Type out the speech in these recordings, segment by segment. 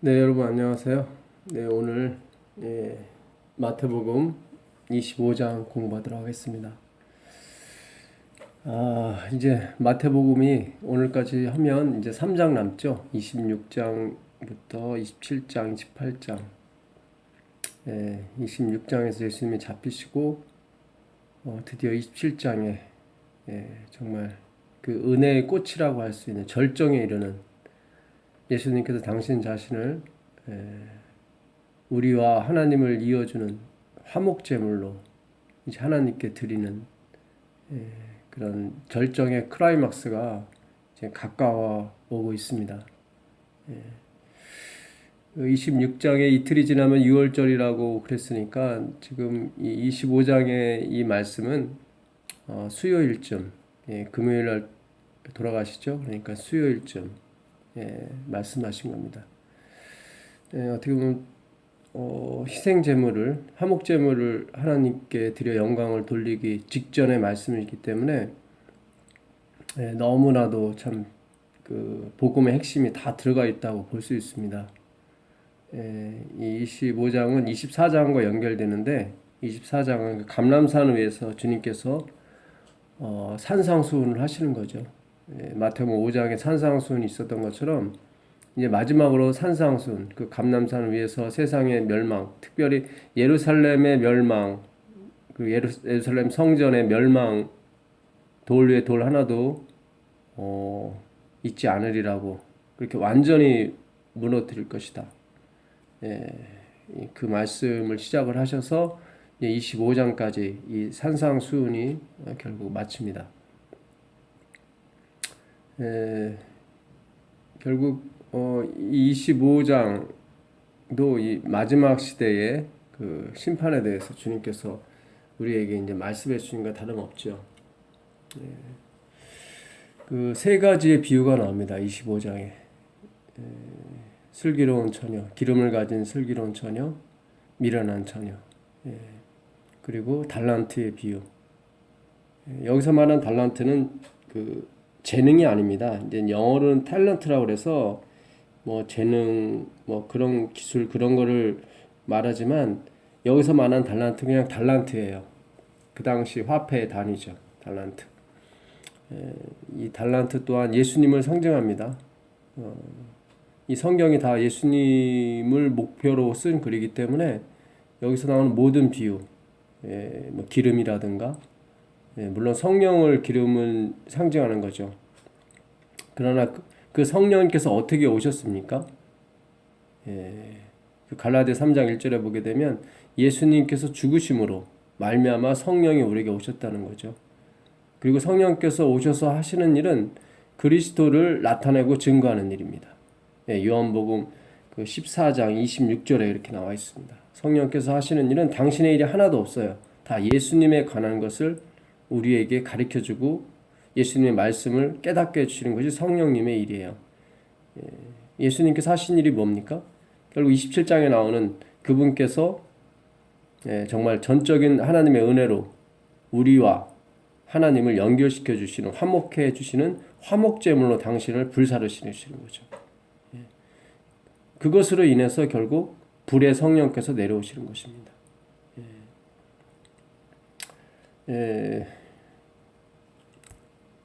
네, 여러분 안녕하세요. 네, 오늘 마태복음 25장 공부하도록 하겠습니다. 이제 마태복음이 오늘까지 하면 이제 3장 남죠. 26장부터 27장, 28장. 26장에서 예수님이 잡히시고 드디어 27장에 정말 그 은혜의 꽃이라고 할 수 있는 절정에 이르는 예수님께서 당신 자신을 우리와 하나님을 이어주는 화목제물로 이제 하나님께 드리는 그런 절정의 클라이막스가 이제 가까워 오고 있습니다. 26장에 이틀이 지나면 6월절이라고 그랬으니까 지금 이 25장의 이 말씀은 수요일쯤, 금요일 날 돌아가시죠. 그러니까 수요일쯤 말씀하신 겁니다. 어떻게 보면 희생 제물을, 화목 제물을 하나님께 드려 영광을 돌리기 직전의 말씀이기 때문에 너무나도 참 그 복음의 핵심이 다 들어가 있다고 볼 수 있습니다. 이 25장은 24장과 연결되는데 24장은 감람산 위에서 주님께서 산상수훈을 하시는 거죠. 마태복음 5장에 산상수훈이 있었던 것처럼 이제 마지막으로 산상수훈, 그 감람산 위에서 세상의 멸망, 특별히 예루살렘의 멸망, 그 예루살렘 성전의 멸망, 돌 위에 돌 하나도 있지 않으리라고, 그렇게 완전히 무너뜨릴 것이다. 그 말씀을 시작을 하셔서 25장까지 이 산상수훈이 결국 마칩니다. 결국 이 25장도 이 마지막 시대의 그 심판에 대해서 주님께서 우리에게 이제 말씀해 주신 것 다름없죠. 그 세 가지의 비유가 나옵니다. 25장에 슬기로운 처녀, 기름을 가진 슬기로운 처녀, 미련한 처녀, 그리고 달란트의 비유. 여기서 말한 달란트는 그 재능이 아닙니다. 이제 영어로는 탤런트라고 그래서 뭐 재능, 뭐 그런 기술 그런 거를 말하지만 여기서 말한 달란트 그냥 달란트예요. 그 당시 화폐의 단위죠. 달란트. 이 달란트 또한 예수님을 상징합니다. 이 성경이 다 예수님을 목표로 쓴 글이기 때문에 여기서 나오는 모든 비유, 뭐 기름이라든가, 물론 성령을 기름은 상징하는 거죠. 그러나 그 성령님께서 어떻게 오셨습니까? 그 갈라디아 3장 1절에 보게 되면 예수님께서 죽으심으로 말미암아 성령이 우리에게 오셨다는 거죠. 그리고 성령께서 오셔서 하시는 일은 그리스도를 나타내고 증거하는 일입니다. 요한복음 그 14장 26절에 이렇게 나와 있습니다. 성령께서 하시는 일은 당신의 일이 하나도 없어요. 다 예수님에 관한 것을 우리에게 가르쳐주고 예수님의 말씀을 깨닫게 해주시는 것이 성령님의 일이에요. 예수님께서 하신 일이 뭡니까? 결국 27장에 나오는 그분께서 정말 전적인 하나님의 은혜로 우리와 하나님을 연결시켜 주시는, 화목해 주시는 화목제물로 당신을 불사르시는 거죠. 그것으로 인해서 결국 불의 성령께서 내려오시는 것입니다.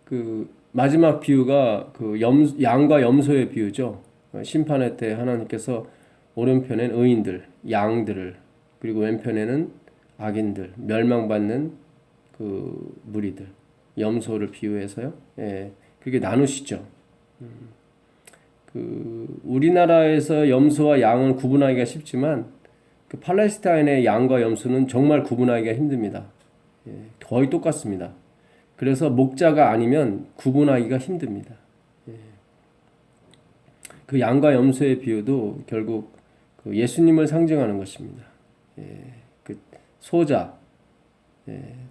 그 마지막 비유가 그 양과 염소의 비유죠. 심판의 때 하나님께서 오른편엔 의인들, 양들을, 그리고 왼편에는 악인들, 멸망받는 그 무리들, 염소를 비유해서요. 그게 나누시죠. 그 우리나라에서 염소와 양은 구분하기가 쉽지만 그 팔레스타인의 양과 염소는 정말 구분하기가 힘듭니다. 거의 똑같습니다. 그래서 목자가 아니면 구분하기가 힘듭니다. 그 양과 염소의 비유도 결국 그 예수님을 상징하는 것입니다. 그 소자,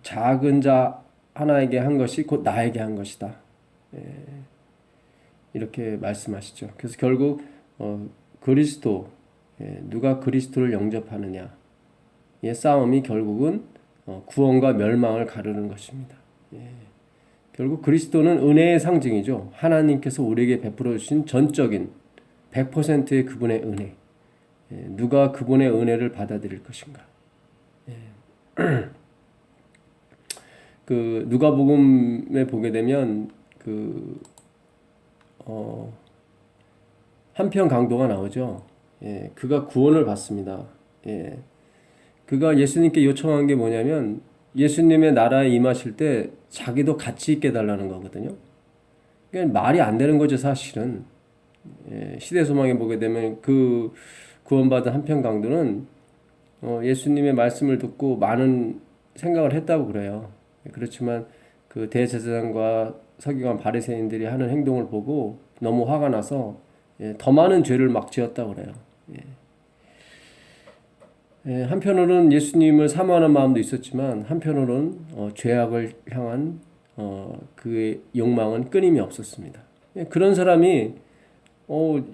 작은 자 하나에게 한 것이 곧 나에게 한 것이다. 이렇게 말씀하시죠. 그래서 결국 그리스도, 누가 그리스도를 영접하느냐, 이 싸움이 결국은 구원과 멸망을 가르는 것입니다. 결국 그리스도는 은혜의 상징이죠. 하나님께서 우리에게 베풀어 주신 전적인 100%의 그분의 은혜, 누가 그분의 은혜를 받아들일 것인가? 그 누가복음에 보게 되면 한편 강도가 나오죠. 그가 구원을 받습니다. 그가 예수님께 요청한 게 뭐냐면 예수님의 나라에 임하실 때 자기도 같이 있게 달라는 거거든요. 그러니까 말이 안 되는 거죠, 사실은. 시대소망에 보게 되면 그 구원받은 한편 강도는 예수님의 말씀을 듣고 많은 생각을 했다고 그래요. 그렇지만 그 대제사장과 서기관 바리새인들이 하는 행동을 보고 너무 화가 나서 더 많은 죄를 막 지었다고 그래요. 한편으로는 예수님을 사모하는 마음도 있었지만 한편으로는 죄악을 향한 그의 욕망은 끊임이 없었습니다. 그런 사람이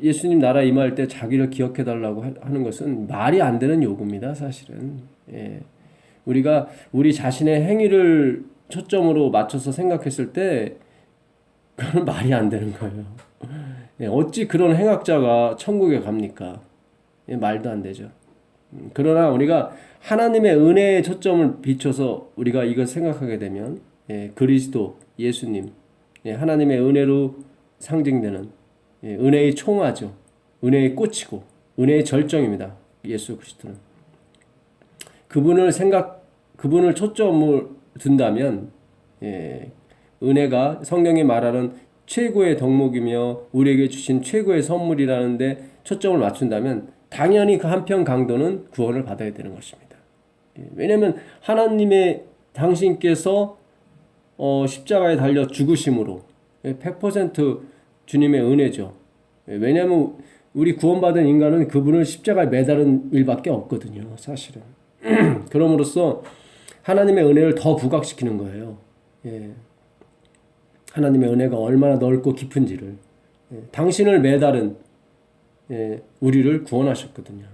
예수님 나라 임할 때 자기를 기억해 달라고 하는 것은 말이 안 되는 요구입니다, 사실은. 우리가 우리 자신의 행위를 초점으로 맞춰서 생각했을 때 그건 말이 안 되는 거예요. 어찌 그런 행악자가 천국에 갑니까? 말도 안 되죠. 그러나 우리가 하나님의 은혜에 초점을 비춰서 우리가 이걸 생각하게 되면 그리스도, 예수님, 하나님의 은혜로 상징되는 은혜의 총화죠. 은혜의 꽃이고 은혜의 절정입니다. 예수 그리스도는. 그분을 초점을 둔다면 은혜가 성경이 말하는 최고의 덕목이며 우리에게 주신 최고의 선물이라는데 초점을 맞춘다면 당연히 그 한편 강도는 구원을 받아야 되는 것입니다. 왜냐하면 하나님의 당신께서 십자가에 달려 죽으심으로 100% 주님의 은혜죠. 왜냐하면 우리 구원받은 인간은 그분을 십자가에 매다른 일밖에 없거든요, 사실은. 그럼으로써 하나님의 은혜를 더 부각시키는 거예요. 하나님의 은혜가 얼마나 넓고 깊은지를. 당신을 매다른 우리를 구원하셨거든요.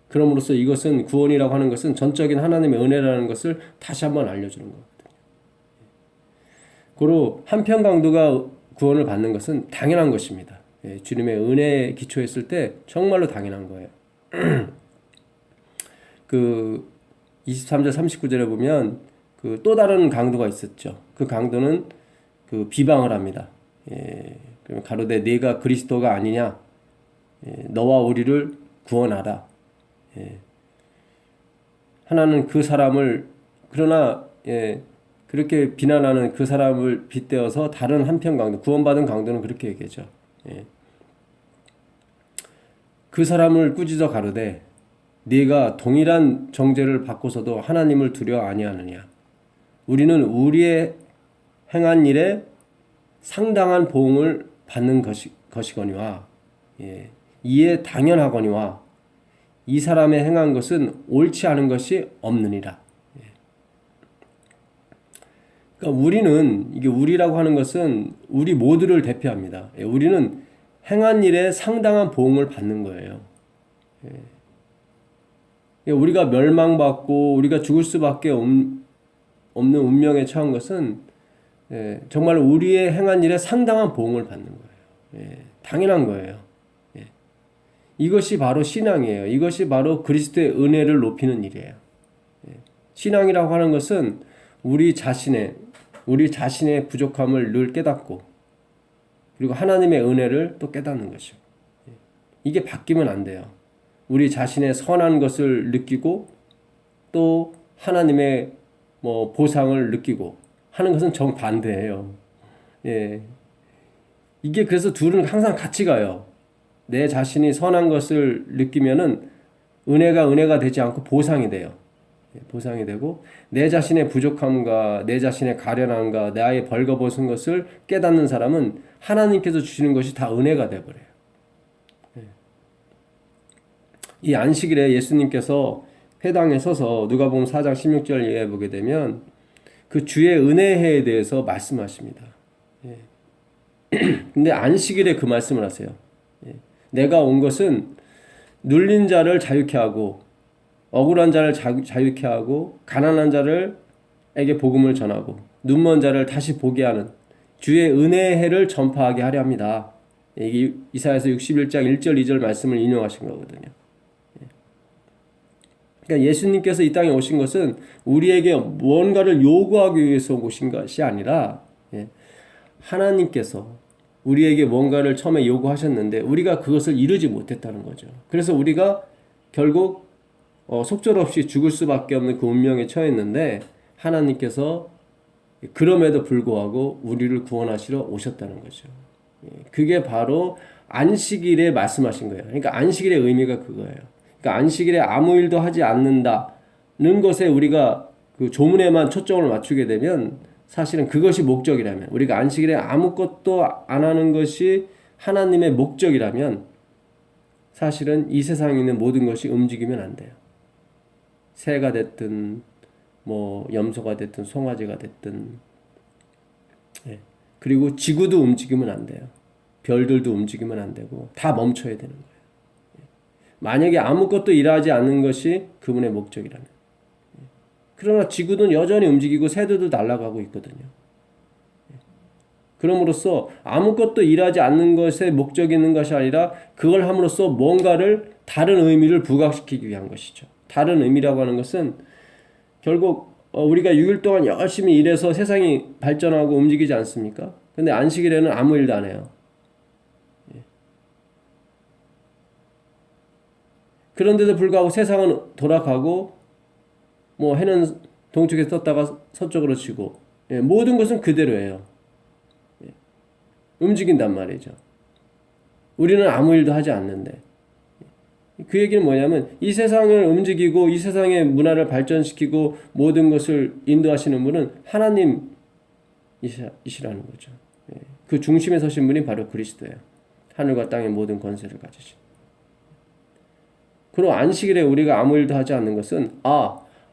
그럼으로써 이것은 구원이라고 하는 것은 전적인 하나님의 은혜라는 것을 다시 한번 알려주는 거거든요. 고로 한편 강도가 구원을 받는 것은 당연한 것입니다. 주님의 은혜에 기초했을 때 정말로 당연한 거예요. 그 23절 39절에 보면 그 또 다른 강도가 있었죠. 그 강도는 그 비방을 합니다. 그러면 가로되 네가 그리스도가 아니냐? 너와 우리를 구원하라. 하나는 그 사람을 그러나 그렇게 비난하는 그 사람을 빗대어서 다른 한편 강도, 구원받은 강도는 그렇게 얘기하죠. 그 사람을 꾸짖어 가로되 네가 동일한 정죄를 받고서도 하나님을 두려워 아니하느냐? 우리는 우리의 행한 일에 상당한 보응을 받는 것이거니와 이에 당연하거니와 이 사람의 행한 것은 옳지 않은 것이 없느니라. 그러니까 우리는 이게 우리라고 하는 것은 우리 모두를 대표합니다. 우리는 행한 일에 상당한 보응을 받는 거예요. 우리가 멸망받고 우리가 죽을 수밖에 없는 운명에 처한 것은 정말 우리의 행한 일에 상당한 보응을 받는 거예요. 당연한 거예요. 이것이 바로 신앙이에요. 이것이 바로 그리스도의 은혜를 높이는 일이에요. 신앙이라고 하는 것은 우리 자신의 부족함을 늘 깨닫고 그리고 하나님의 은혜를 또 깨닫는 것이고 이게 바뀌면 안 돼요. 우리 자신의 선한 것을 느끼고 또 하나님의 보상을 느끼고 하는 것은 정반대예요. 이게 그래서 둘은 항상 같이 가요. 내 자신이 선한 것을 느끼면은 은혜가 되지 않고 보상이 돼요. 보상이 되고 내 자신의 부족함과 내 자신의 가련함과 나의 벌거벗은 것을 깨닫는 사람은 하나님께서 주시는 것이 다 은혜가 되어버려요. 이 안식일에 예수님께서 회당에 서서 누가복음 4장 16절 이해해 보게 되면 그 주의 은혜에 대해서 말씀하십니다. 근데 안식일에 그 말씀을 하세요. 내가 온 것은 눌린 자를 자유케 하고 억울한 자를 자유케 하고 가난한 자를에게 복음을 전하고 눈먼 자를 다시 보게 하는 주의 은혜의 해를 전파하게 하려 합니다. 이게 이사야서 61장 1절 2절 말씀을 인용하신 거거든요. 그러니까 예수님께서 이 땅에 오신 것은 우리에게 뭔가를 요구하기 위해서 오신 것이 아니라 하나님께서 우리에게 뭔가를 처음에 요구하셨는데 우리가 그것을 이루지 못했다는 거죠. 그래서 우리가 결국 속절없이 죽을 수밖에 없는 그 운명에 처했는데 하나님께서 그럼에도 불구하고 우리를 구원하시러 오셨다는 거죠. 그게 바로 안식일에 말씀하신 거예요. 그러니까 안식일의 의미가 그거예요. 그러니까 안식일에 아무 일도 하지 않는다는 것에 우리가 그 조문에만 초점을 맞추게 되면 사실은 그것이 목적이라면, 우리가 안식일에 아무것도 안 하는 것이 하나님의 목적이라면 사실은 이 세상에 있는 모든 것이 움직이면 안 돼요. 새가 됐든 뭐 염소가 됐든 송아지가 됐든, 그리고 지구도 움직이면 안 돼요. 별들도 움직이면 안 되고 다 멈춰야 되는 거예요. 만약에 아무것도 일하지 않는 것이 그분의 목적이라면. 그러나 지구는 여전히 움직이고 새들도 날아가고 있거든요. 그럼으로써 아무것도 일하지 않는 것에 목적이 있는 것이 아니라 그걸 함으로써 뭔가를 다른 의미를 부각시키기 위한 것이죠. 다른 의미라고 하는 것은 결국 우리가 6일 동안 열심히 일해서 세상이 발전하고 움직이지 않습니까? 근데 안식일에는 아무 일도 안 해요. 그런데도 불구하고 세상은 돌아가고 뭐 해는 동쪽에 떴다가 서쪽으로 치고 모든 것은 그대로예요. 움직인단 말이죠. 우리는 아무 일도 하지 않는데 그 얘기는 뭐냐면 이 세상을 움직이고 이 세상의 문화를 발전시키고 모든 것을 인도하시는 분은 하나님이시라는 거죠. 그 중심에 서신 분이 바로 그리스도예요. 하늘과 땅의 모든 권세를 가지신. 그리고 안식일에 우리가 아무 일도 하지 않는 것은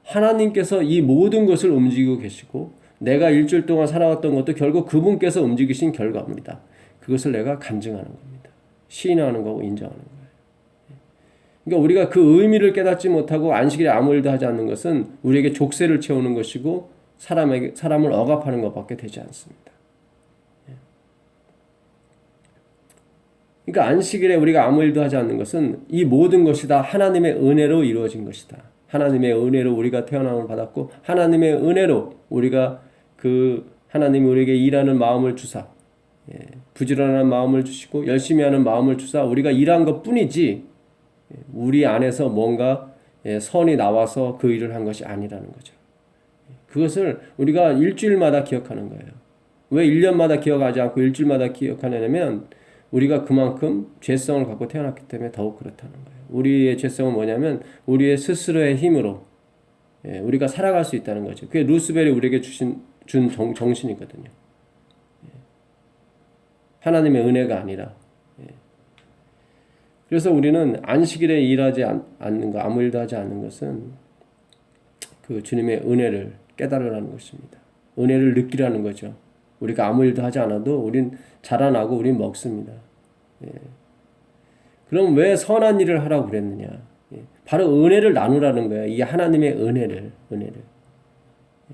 하나님께서 이 모든 것을 움직이고 계시고 내가 일주일 동안 살아왔던 것도 결국 그분께서 움직이신 결과물이다. 그것을 내가 간증하는 겁니다. 시인하는 거고 인정하는 거예요. 그러니까 우리가 그 의미를 깨닫지 못하고 안식일에 아무 일도 하지 않는 것은 우리에게 족쇄를 채우는 것이고 사람을 억압하는 것밖에 되지 않습니다. 그러니까 안식일에 우리가 아무 일도 하지 않는 것은 이 모든 것이 다 하나님의 은혜로 이루어진 것이다. 하나님의 은혜로 우리가 태어남을 받았고 하나님의 은혜로 우리가 하나님이 우리에게 일하는 마음을 주사 부지런한 마음을 주시고 열심히 하는 마음을 주사 우리가 일한 것뿐이지 우리 안에서 뭔가 선이 나와서 그 일을 한 것이 아니라는 거죠. 그것을 우리가 일주일마다 기억하는 거예요. 왜 1년마다 기억하지 않고 일주일마다 기억하냐면 우리가 그만큼 죄성을 갖고 태어났기 때문에 더욱 그렇다는 거예요. 우리의 죄성은 뭐냐면 우리의 스스로의 힘으로 우리가 살아갈 수 있다는 거죠. 그게 루스벨이 우리에게 준 정신이거든요. 하나님의 은혜가 아니라. 그래서 우리는 안식일에 일하지 않는 것, 아무 일도 하지 않는 것은 그 주님의 은혜를 깨달으라는 것입니다. 은혜를 느끼라는 거죠. 우리가 아무 일도 하지 않아도 우린 자라나고 우린 먹습니다. 그럼 왜 선한 일을 하라고 그랬느냐? 바로 은혜를 나누라는 거예요. 이 하나님의 은혜를.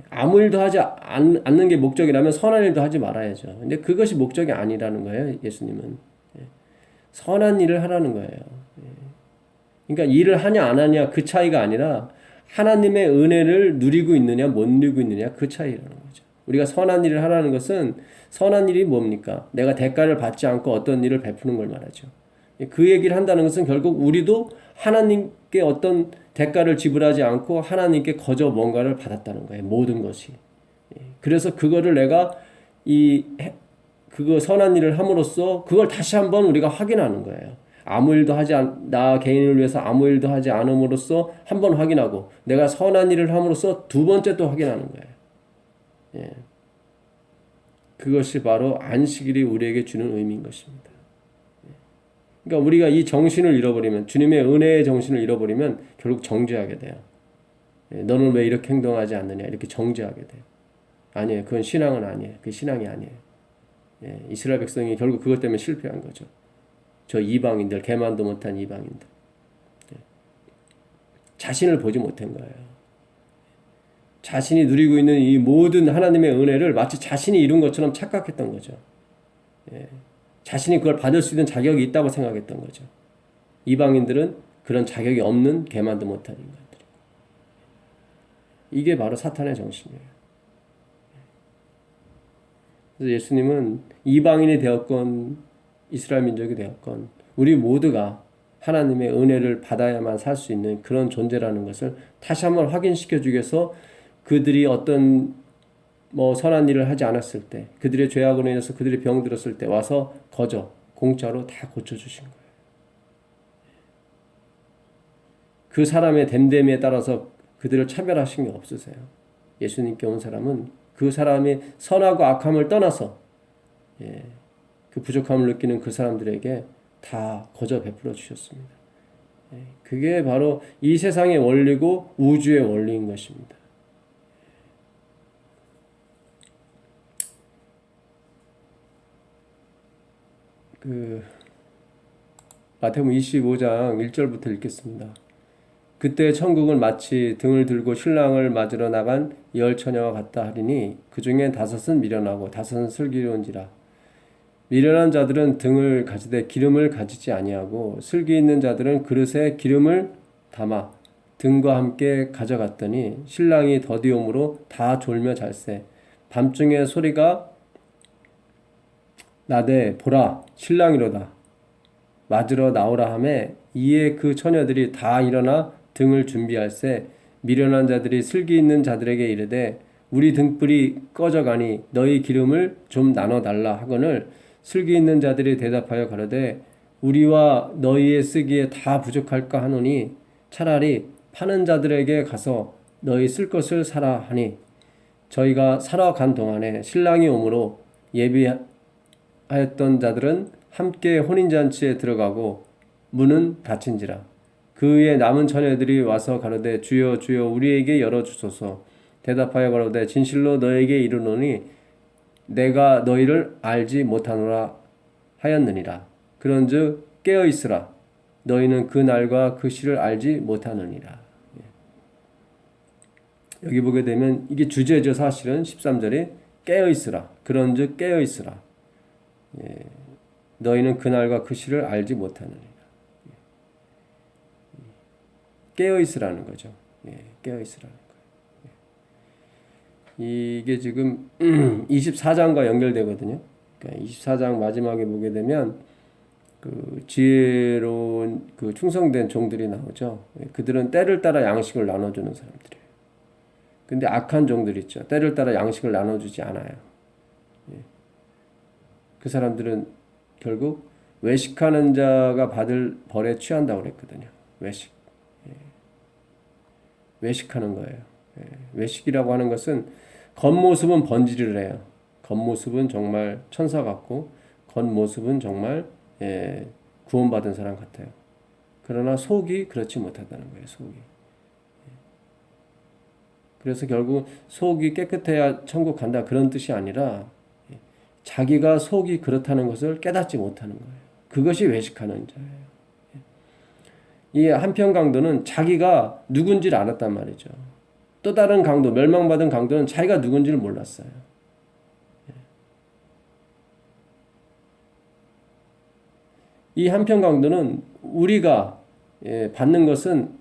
아무 일도 하지 않는 게 목적이라면 선한 일도 하지 말아야죠. 근데 그것이 목적이 아니라는 거예요. 예수님은. 선한 일을 하라는 거예요. 그러니까 일을 하냐 안 하냐 그 차이가 아니라 하나님의 은혜를 누리고 있느냐 못 누리고 있느냐 그 차이라는 거죠. 우리가 선한 일을 하라는 것은 선한 일이 뭡니까? 내가 대가를 받지 않고 어떤 일을 베푸는 걸 말하죠. 그 얘기를 한다는 것은 결국 우리도 하나님께 어떤 대가를 지불하지 않고 하나님께 거저 뭔가를 받았다는 거예요. 모든 것이. 그래서 그거를 내가 그거 선한 일을 함으로써 그걸 다시 한번 우리가 확인하는 거예요. 아무 일도 나 개인을 위해서 아무 일도 하지 않음으로써 한번 확인하고 내가 선한 일을 함으로써 두 번째 또 확인하는 거예요. 그것이 바로 안식일이 우리에게 주는 의미인 것입니다. 그러니까 우리가 이 정신을 잃어버리면 주님의 은혜의 정신을 잃어버리면 결국 정죄하게 돼요. 너는 왜 이렇게 행동하지 않느냐 이렇게 정죄하게 돼요. 아니에요. 그건 신앙은 아니에요. 그게 신앙이 아니에요. 이스라엘 백성이 결국 그것 때문에 실패한 거죠. 저 이방인들, 개만도 못한 이방인들. 자신을 보지 못한 거예요. 자신이 누리고 있는 이 모든 하나님의 은혜를 마치 자신이 이룬 것처럼 착각했던 거죠. 자신이 그걸 받을 수 있는 자격이 있다고 생각했던 거죠. 이방인들은 그런 자격이 없는 개만도 못한 인간들. 이게 바로 사탄의 정신이에요. 그래서 예수님은 이방인이 되었건 이스라엘 민족이 되었건 우리 모두가 하나님의 은혜를 받아야만 살 수 있는 그런 존재라는 것을 다시 한번 확인시켜 주기 위해서 그들이 어떤 선한 일을 하지 않았을 때, 그들의 죄악으로 인해서 그들이 병들었을 때 와서 거저 공짜로 다 고쳐주신 거예요. 그 사람의 됨됨이에 따라서 그들을 차별하신 게 없으세요. 예수님께 온 사람은 그 사람의 선하고 악함을 떠나서 그 부족함을 느끼는 그 사람들에게 다 거저 베풀어 주셨습니다. 그게 바로 이 세상의 원리고 우주의 원리인 것입니다. 마태복음 25장 1절부터 읽겠습니다. 그때 천국은 마치 등을 들고 신랑을 맞으러 나간 10 처녀와 같다 하리니 그 중에 5은 미련하고 5은 슬기로운지라. 미련한 자들은 등을 가지되 기름을 가지지 아니하고 슬기 있는 자들은 그릇에 기름을 담아 등과 함께 가져갔더니 신랑이 더디움으로 다 졸며 잘세. 밤중에 소리가 나되 보라 신랑이로다 맞으러 나오라 하매 이에 그 처녀들이 다 일어나 등을 준비할세. 미련한 자들이 슬기 있는 자들에게 이르되 우리 등불이 꺼져가니 너희 기름을 좀 나눠달라 하거늘 슬기 있는 자들이 대답하여 가로되 우리와 너희의 쓰기에 다 부족할까 하노니 차라리 파는 자들에게 가서 너희 쓸 것을 사라 하니 저희가 사러 간 동안에 신랑이 오므로 예비하였던 자들은 함께 혼인잔치에 들어가고 문은 닫힌지라. 그의 남은 처녀들이 와서 가로되 주여 주여 우리에게 열어주소서. 대답하여 가로되 진실로 너에게 이르노니 내가 너희를 알지 못하노라 하였느니라. 그런즉 깨어있으라. 너희는 그 날과 그 시를 알지 못하느니라. 여기 보게 되면 이게 주제죠. 사실은 13절에 깨어있으라. 그런즉 깨어있으라. 너희는 그 날과 그 시를 알지 못하느니라. 깨어있으라는 거죠. 깨어있으라는 거예요. 이게 지금 24장과 연결되거든요. 그러니까 24장 마지막에 보게 되면 그 지혜로운 그 충성된 종들이 나오죠. 그들은 때를 따라 양식을 나눠주는 사람들이에요. 근데 악한 종들 있죠. 때를 따라 양식을 나눠주지 않아요. 그 사람들은 결국 외식하는 자가 받을 벌에 취한다고 그랬거든요. 외식하는 거예요. 외식이라고 하는 것은 겉모습은 번지를 해요. 겉모습은 정말 천사 같고 겉모습은 정말 구원받은 사람 같아요. 그러나 속이 그렇지 못하다는 거예요. 속이. 그래서 결국 속이 깨끗해야 천국 간다 그런 뜻이 아니라 자기가 속이 그렇다는 것을 깨닫지 못하는 거예요. 그것이 외식하는 자예요. 이 한편 강도는 자기가 누군지를 알았단 말이죠. 또 다른 강도, 멸망받은 강도는 자기가 누군지를 몰랐어요. 이 한편 강도는 우리가 받는 것은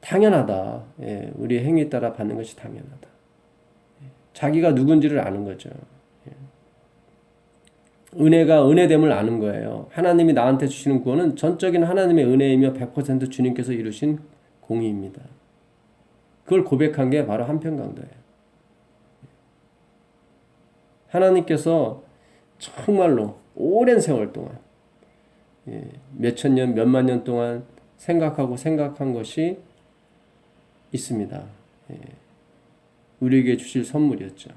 당연하다. 우리 행위에 따라 받는 것이 당연하다. 자기가 누군지를 아는 거죠. 은혜가 은혜됨을 아는 거예요. 하나님이 나한테 주시는 구원은 전적인 하나님의 은혜이며 100% 주님께서 이루신 공의입니다. 그걸 고백한 게 바로 한편강도예요. 하나님께서 정말로 오랜 세월 동안 몇천 년, 몇만 년 동안 생각한 것이 있습니다. 우리에게 주실 선물이었죠.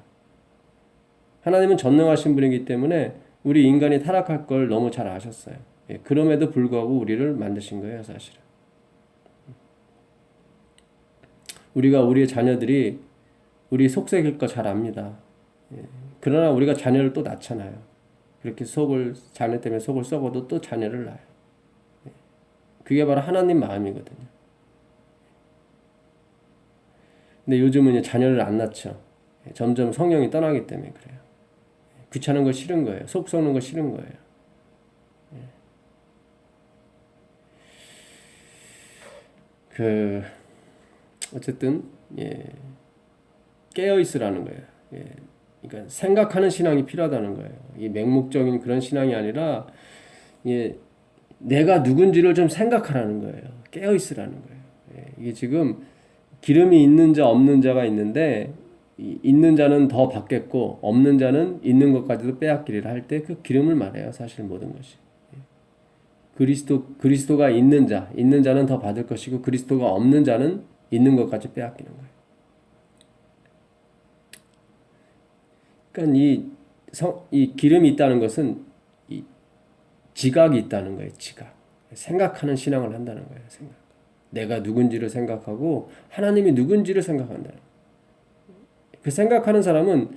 하나님은 전능하신 분이기 때문에 우리 인간이 타락할 걸 너무 잘 아셨어요. 그럼에도 불구하고 우리를 만드신 거예요, 사실은. 우리가 우리의 자녀들이 우리 속색일 거 잘 압니다. 그러나 우리가 자녀를 또 낳잖아요. 그렇게 자녀 때문에 속을 썩어도 또 자녀를 낳아요. 그게 바로 하나님 마음이거든요. 근데 요즘은 자녀를 안 낳죠. 점점 성령이 떠나기 때문에 그래요. 귀찮은 거 싫은 거예요. 속 썩는 거 싫은 거예요. 그 어쨌든 깨어 있으라는 거예요. 그러니까 생각하는 신앙이 필요하다는 거예요. 이 맹목적인 그런 신앙이 아니라 내가 누군지를 좀 생각하라는 거예요. 깨어 있으라는 거예요. 이게 지금 기름이 있는 자 없는 자가 있는데 있는 자는 더 받겠고 없는 자는 있는 것까지도 빼앗기리라 할 때 그 기름을 말해요. 사실 모든 것이. 그리스도가 있는 자는 더 받을 것이고 그리스도가 없는 자는 있는 것까지 빼앗기는 거예요. 그러니까 이 기름이 있다는 것은 이 지각이 있다는 거예요. 지각. 생각하는 신앙을 한다는 거예요. 생각. 내가 누군지를 생각하고 하나님이 누군지를 생각한다는 거예요. 그 생각하는 사람은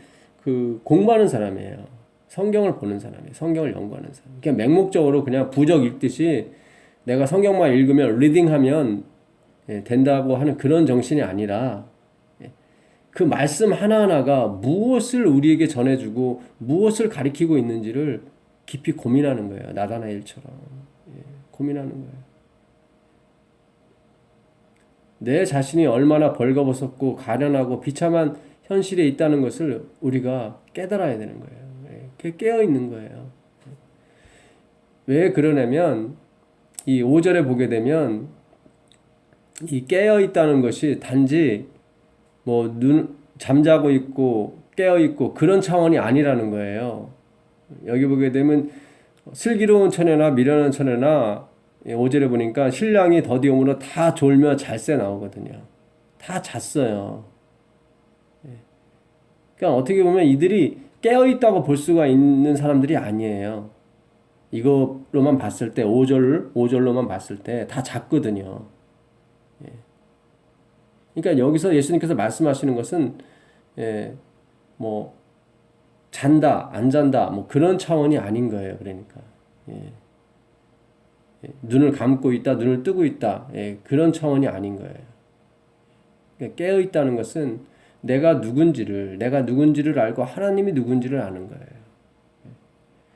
그 공부하는 사람이에요. 성경을 보는 사람이에요. 성경을 연구하는 사람. 그냥 맹목적으로 그냥 부적 읽듯이 내가 성경만 읽으면 리딩하면 된다고 하는 그런 정신이 아니라 그 말씀 하나하나가 무엇을 우리에게 전해주고 무엇을 가리키고 있는지를 깊이 고민하는 거예요. 나다나엘처럼 고민하는 거예요. 내 자신이 얼마나 벌거벗었고 가련하고 비참한 현실에 있다는 것을 우리가 깨달아야 되는 거예요. 깨어 있는 거예요. 왜 그러냐면 이 5절에 보게 되면 이 깨어 있다는 것이 단지 뭐 잠자고 있고 깨어 있고 그런 차원이 아니라는 거예요. 여기 보게 되면 슬기로운 처녀나 미련한 처녀나 5절에 보니까 신랑이 더디움으로 다 졸며 잘새 나오거든요. 다 잤어요. 그러니까 어떻게 보면 이들이 깨어있다고 볼 수가 있는 사람들이 아니에요. 이거로만 봤을 때 5절로만 봤을 때 다 잤거든요. 그러니까 여기서 예수님께서 말씀하시는 것은 뭐 잔다 안 잔다 뭐 그런 차원이 아닌 거예요. 그러니까 눈을 감고 있다 눈을 뜨고 있다 그런 차원이 아닌 거예요. 그러니까 깨어있다는 것은 내가 누군지를 알고 하나님이 누군지를 아는 거예요.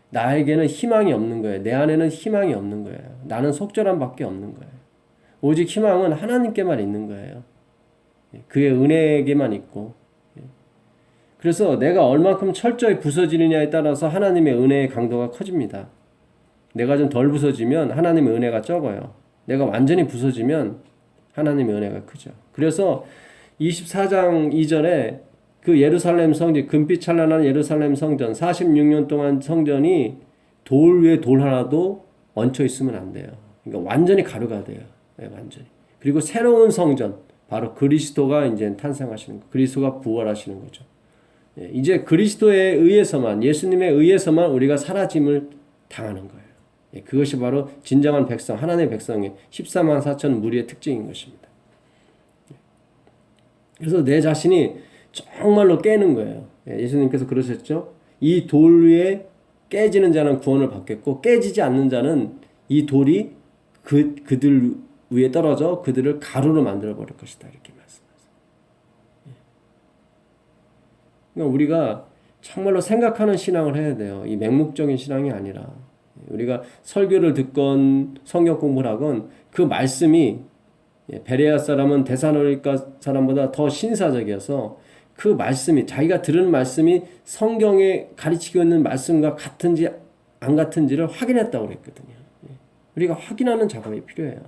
나에게는 희망이 없는 거예요. 내 안에는 희망이 없는 거예요. 나는 속절함밖에 없는 거예요. 오직 희망은 하나님께만 있는 거예요. 그의 은혜에게만 있고. 그래서 내가 얼만큼 철저히 부서지느냐에 따라서 하나님의 은혜의 강도가 커집니다. 내가 좀 덜 부서지면 하나님의 은혜가 적어요. 내가 완전히 부서지면 하나님의 은혜가 크죠. 그래서 24장 2절에 그 예루살렘 성전, 금빛 찬란한 예루살렘 성전, 46년 동안 성전이 돌 위에 돌 하나도 얹혀 있으면 안 돼요. 그러니까 완전히 가루가 돼요. 네, 완전히. 그리고 새로운 성전, 바로 그리스도가 이제 탄생하시는 거, 그리스도가 부활하시는 거죠. 이제 그리스도에 의해서만, 예수님에 의해서만 우리가 사라짐을 당하는 거예요. 그것이 바로 진정한 백성, 하나님의 백성의 14만 4천 무리의 특징인 것입니다. 그래서 내 자신이 정말로 깨는 거예요. 예수님께서 그러셨죠. 이 돌 위에 깨지는 자는 구원을 받겠고 깨지지 않는 자는 이 돌이 그들 위에 떨어져 그들을 가루로 만들어 버릴 것이다. 이렇게 말씀하세요. 그러니까 우리가 정말로 생각하는 신앙을 해야 돼요. 이 맹목적인 신앙이 아니라 우리가 설교를 듣건 성경 공부를 하건 그 말씀이 베레아 사람은 데살로니가 사람보다 더 신사적이어서 그 말씀이 자기가 들은 말씀이 성경에 가르치고 있는 말씀과 같은지 안 같은지를 확인했다고 그랬거든요. 우리가 확인하는 작업이 필요해요.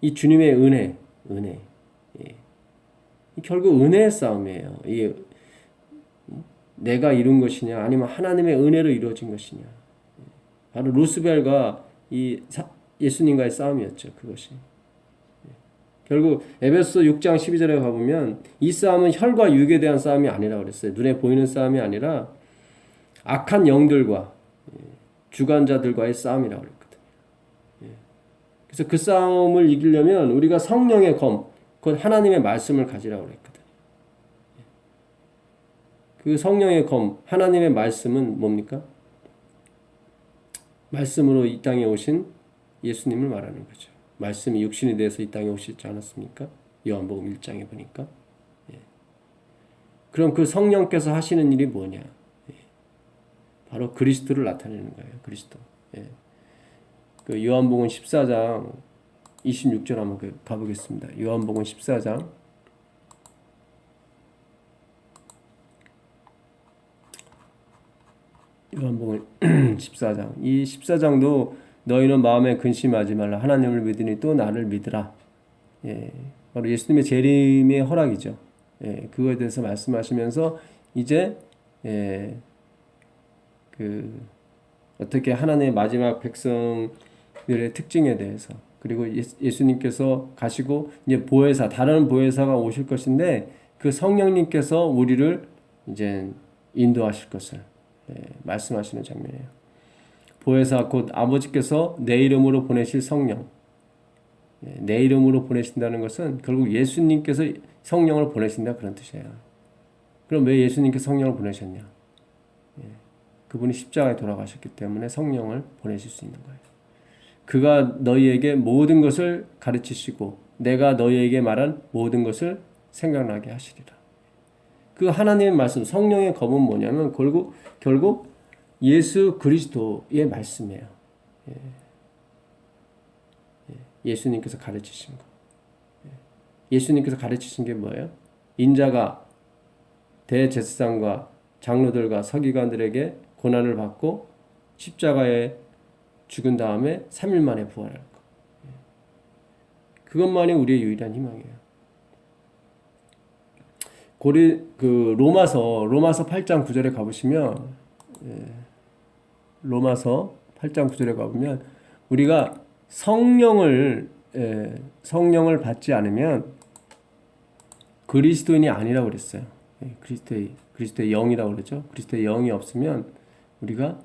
이 주님의 은혜. 결국 은혜의 싸움이에요. 이게 내가 이룬 것이냐 아니면 하나님의 은혜로 이루어진 것이냐. 바로 루스벨과 예수님과의 싸움이었죠. 그것이. 결국 에베소 6장 12절에 가보면 이 싸움은 혈과 육에 대한 싸움이 아니라고 그랬어요. 눈에 보이는 싸움이 아니라 악한 영들과 주관자들과의 싸움이라고 그랬거든요. 그래서 그 싸움을 이기려면 우리가 성령의 검, 곧 하나님의 말씀을 가지라고 그랬거든요. 그 성령의 검, 하나님의 말씀은 뭡니까? 말씀으로 이 땅에 오신 예수님을 말하는 거죠. 말씀이 육신이 돼서 이 땅에 오시지 않았습니까? 요한복음 1장에 보니까. 그럼 그 성령께서 하시는 일이 뭐냐? 바로 그리스도를 나타내는 거예요. 그리스도. 예. 그 요한복음 14장 26절 한번 가보겠습니다. 요한복음 14장 요한복음 14장 이 14장도 너희는 마음에 근심하지 말라. 하나님을 믿으니 또 나를 믿으라. 예. 바로 예수님의 재림의 허락이죠. 예. 그거에 대해서 말씀하시면서 이제 예. 그 어떻게 하나님의 마지막 백성들의 특징에 대해서 그리고 예수님께서 가시고 이제 보혜사 다른 보혜사가 오실 것인데 그 성령님께서 우리를 이제 인도하실 것을 말씀하시는 장면이에요. 보혜사 곧 아버지께서 내 이름으로 보내실 성령. 내 이름으로 보내신다는 것은 결국 예수님께서 성령을 보내신다 그런 뜻이에요. 그럼 왜 예수님께서 성령을 보내셨냐? 그분이 십자가에 돌아가셨기 때문에 성령을 보내실 수 있는 거예요. 그가 너희에게 모든 것을 가르치시고 내가 너희에게 말한 모든 것을 생각나게 하시리라. 그 하나님의 말씀, 성령의 검은 뭐냐면 결국 예수 그리스도의 말씀이에요. 예수님께서 가르치신 거. 예수님께서 가르치신 게 뭐예요? 인자가 대제사장과 장로들과 서기관들에게 고난을 받고 십자가에 죽은 다음에 3일 만에 부활할 것. 그것만이 우리의 유일한 희망이에요. 로마서 8장 9절에 가보시면 로마서 8장 9절에 가보면 우리가 성령을 받지 않으면 그리스도인이 아니라고 그랬어요. 그리스도의 영이라고 그러죠. 그리스도의 영이 없으면 우리가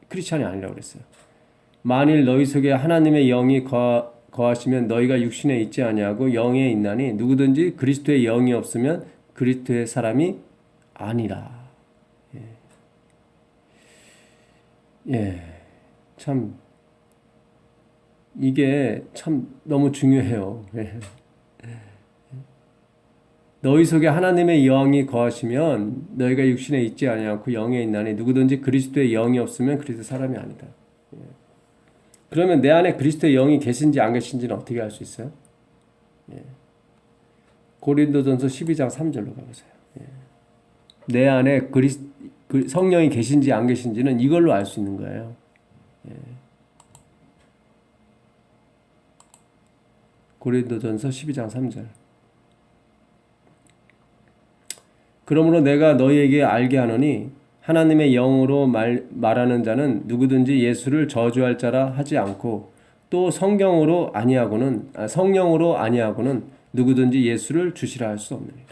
크리스찬이 아니라고 그랬어요. 만일 너희 속에 하나님의 영이 거하시면 너희가 육신에 있지 아니하고 영에 있나니 누구든지 그리스도의 영이 없으면 그리스도의 사람이 아니라. 참 이게 참 너무 중요해요. 너희 속에 하나님의 영이 거하시면 너희가 육신에 있지 아니하고 영에 있나니 누구든지 그리스도의 영이 없으면 그리스도 사람이 아니다. 그러면 내 안에 그리스도의 영이 계신지 안 계신지는 어떻게 알 수 있어요? 고린도전서 12장 3절로 가보세요. 내 안에 성령이 계신지 안 계신지는 이걸로 알 수 있는 거예요. 고린도전서 12장 3절. 그러므로 내가 너희에게 알게 하노니 하나님의 영으로 말하는 자는 누구든지 예수를 저주할 자라 하지 않고 또 성령으로 아니하고는 누구든지 예수를 주시라 할 수 없느니라.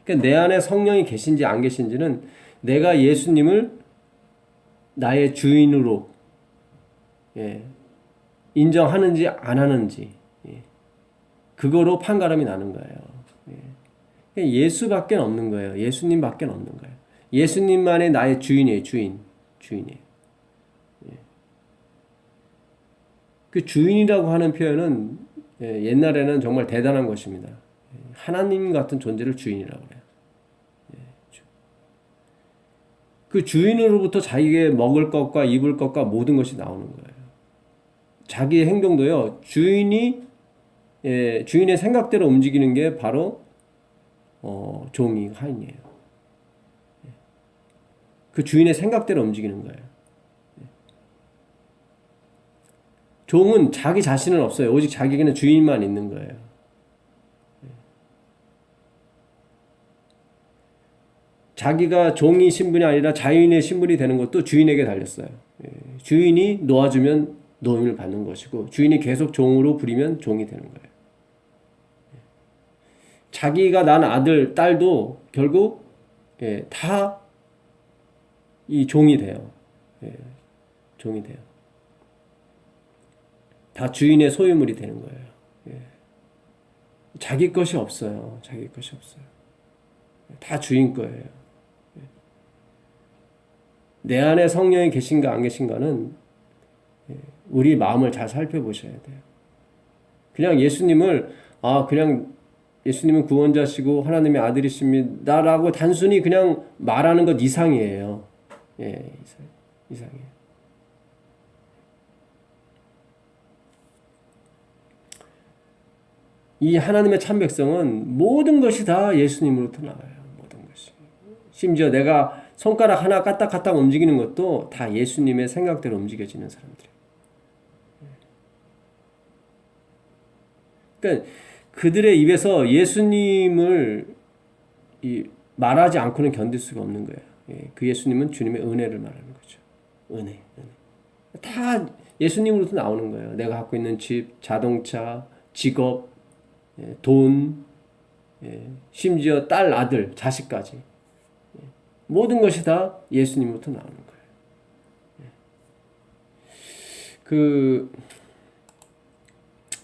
그러니까 내 안에 성령이 계신지 안 계신지는 내가 예수님을 나의 주인으로 인정하는지 안 하는지 그거로 판가름이 나는 거예요. 예수밖에 없는 거예요. 예수님밖에 없는 거예요. 예수님만이 나의 주인이에요. 주인이에요. 그 주인이라고 하는 표현은 옛날에는 정말 대단한 것입니다. 하나님 같은 존재를 주인이라고 그래요. 그 주인으로부터 자기에게 먹을 것과 입을 것과 모든 것이 나오는 거예요. 자기의 행동도요. 주인의 생각대로 움직이는 게 바로 종이 하인이에요. 그 주인의 생각대로 움직이는 거예요. 종은 자기 자신은 없어요. 오직 자기에게는 주인만 있는 거예요. 자기가 종이 신분이 아니라 자유인의 신분이 되는 것도 주인에게 달렸어요. 주인이 놓아주면 노임을 받는 것이고 주인이 계속 종으로 부리면 종이 되는 거예요. 자기가 낳은 아들, 딸도 결국 다 이 종이 돼요. 종이 돼요. 다 주인의 소유물이 되는 거예요. 자기 것이 없어요. 자기 것이 없어요. 다 주인 거예요. 내 안에 성령이 계신가 안 계신가는 우리 마음을 잘 살펴보셔야 돼요. 그냥 예수님은 구원자시고 하나님의 아들이십니다라고 단순히 그냥 말하는 것 이상이에요. 예, 이상해요. 이 하나님의 참 백성은 모든 것이 다 예수님으로부터 나와요. 모든 것이. 심지어 내가 손가락 하나 까딱까딱 움직이는 것도 다 예수님의 생각대로 움직여지는 사람들이에요. 그러니까 그들의 입에서 예수님을 말하지 않고는 견딜 수가 없는 거예요. 예, 그 예수님은 주님의 은혜를 말하는 거죠. 은혜. 다 예수님으로부터 나오는 거예요. 내가 갖고 있는 집, 자동차, 직업, 돈, 심지어 딸, 아들, 자식까지. 모든 것이 다 예수님으로부터 나오는 거예요. 그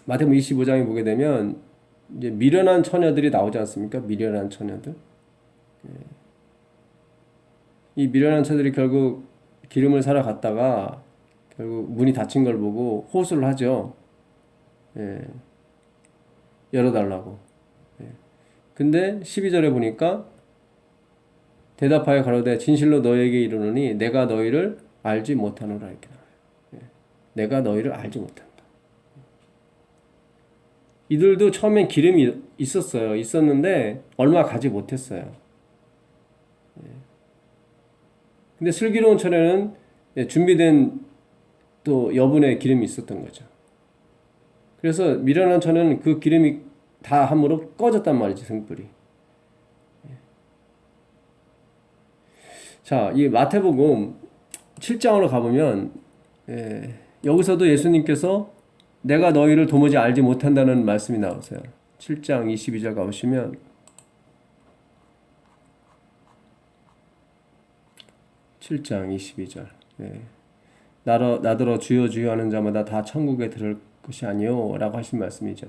마태복음 25장에 보게 되면 이제 미련한 처녀들이 나오지 않습니까? 미련한 처녀들. 이 미련한 처녀들이 결국 기름을 사러 갔다가 결국 문이 닫힌 걸 보고 호소를 하죠. 열어달라고. 근데 12절에 보니까 대답하여 가로되 진실로 너희에게 이르노니 내가 너희를 알지 못하노라 이렇게 나와요. 내가 너희를 알지 못한다. 이들도 처음엔 기름이 있었어요. 있었는데 얼마 가지 못했어요. 근데 슬기로운 처녀는 준비된 또 여분의 기름이 있었던 거죠. 그래서 미련한 처녀는 그 기름이 다 함으로 꺼졌단 말이지, 등불이. 자, 이 마태복음 7장으로 가보면 여기서도 예수님께서 내가 너희를 도무지 알지 못한다는 말씀이 나오세요. 7장 22절 가보시면 나더러 주여 주여 하는 자마다 다 천국에 들을 것이 아니요 라고 하신 말씀이죠.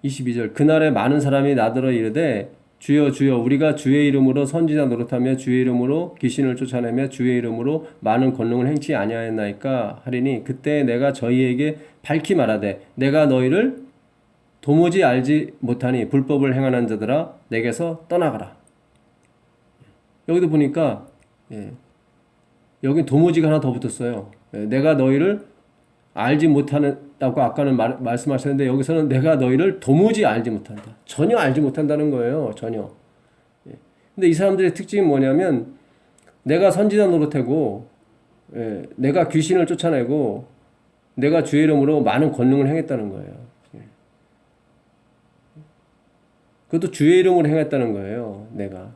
22절 그날에 많은 사람이 나더러 이르되 주여 주여 우리가 주의 이름으로 선지자 노릇하며 주의 이름으로 귀신을 쫓아내며 주의 이름으로 많은 권능을 행치 아니하였나이까 하리니 그때 내가 저희에게 밝히 말하되 내가 너희를 도무지 알지 못하니 불법을 행하는 자들아 내게서 떠나가라. 여기도 보니까 여기 도무지가 하나 더 붙었어요. 내가 너희를 알지 못한다고 아까는 말씀하셨는데 여기서는 내가 너희를 도무지 알지 못한다. 전혀 알지 못한다는 거예요. 전혀. 근데 이 사람들의 특징이 뭐냐면 내가 선지자 노릇하고 내가 귀신을 쫓아내고 내가 주의 이름으로 많은 권능을 행했다는 거예요. 그것도 주의 이름으로 행했다는 거예요. 내가.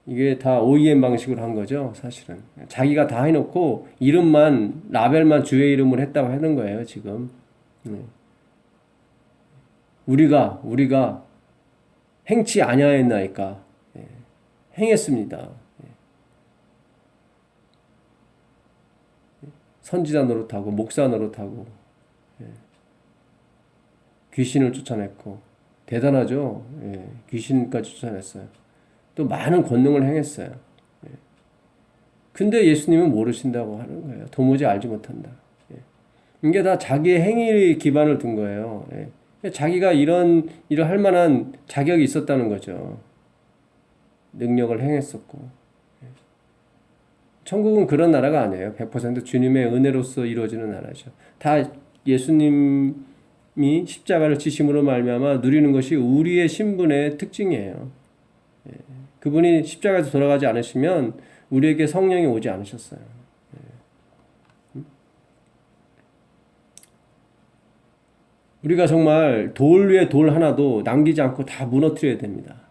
이게 다 OEM 방식으로 한 거죠, 사실은. 자기가 다 해놓고 이름만 라벨만 주의 이름으로 했다고 하는 거예요, 지금. 우리가 행치 아니하였나이까 행했습니다. 선지자 노릇하고 목사 노릇하고 귀신을 쫓아냈고 대단하죠. 귀신까지 쫓아냈어요. 또 많은 권능을 행했어요. 근데 예수님은 모르신다고 하는 거예요. 도무지 알지 못한다. 이게 다 자기의 행위에 기반을 둔 거예요. 자기가 이런 일을 할 만한 자격이 있었다는 거죠. 능력을 행했었고. 천국은 그런 나라가 아니에요. 100% 주님의 은혜로서 이루어지는 나라죠. 다 예수님이 십자가를 지심으로 말미암아 누리는 것이 우리의 신분의 특징이에요. 그분이 십자가에서 돌아가지 않으시면 우리에게 성령이 오지 않으셨어요. 우리가 정말 돌 위에 돌 하나도 남기지 않고 다 무너뜨려야 됩니다.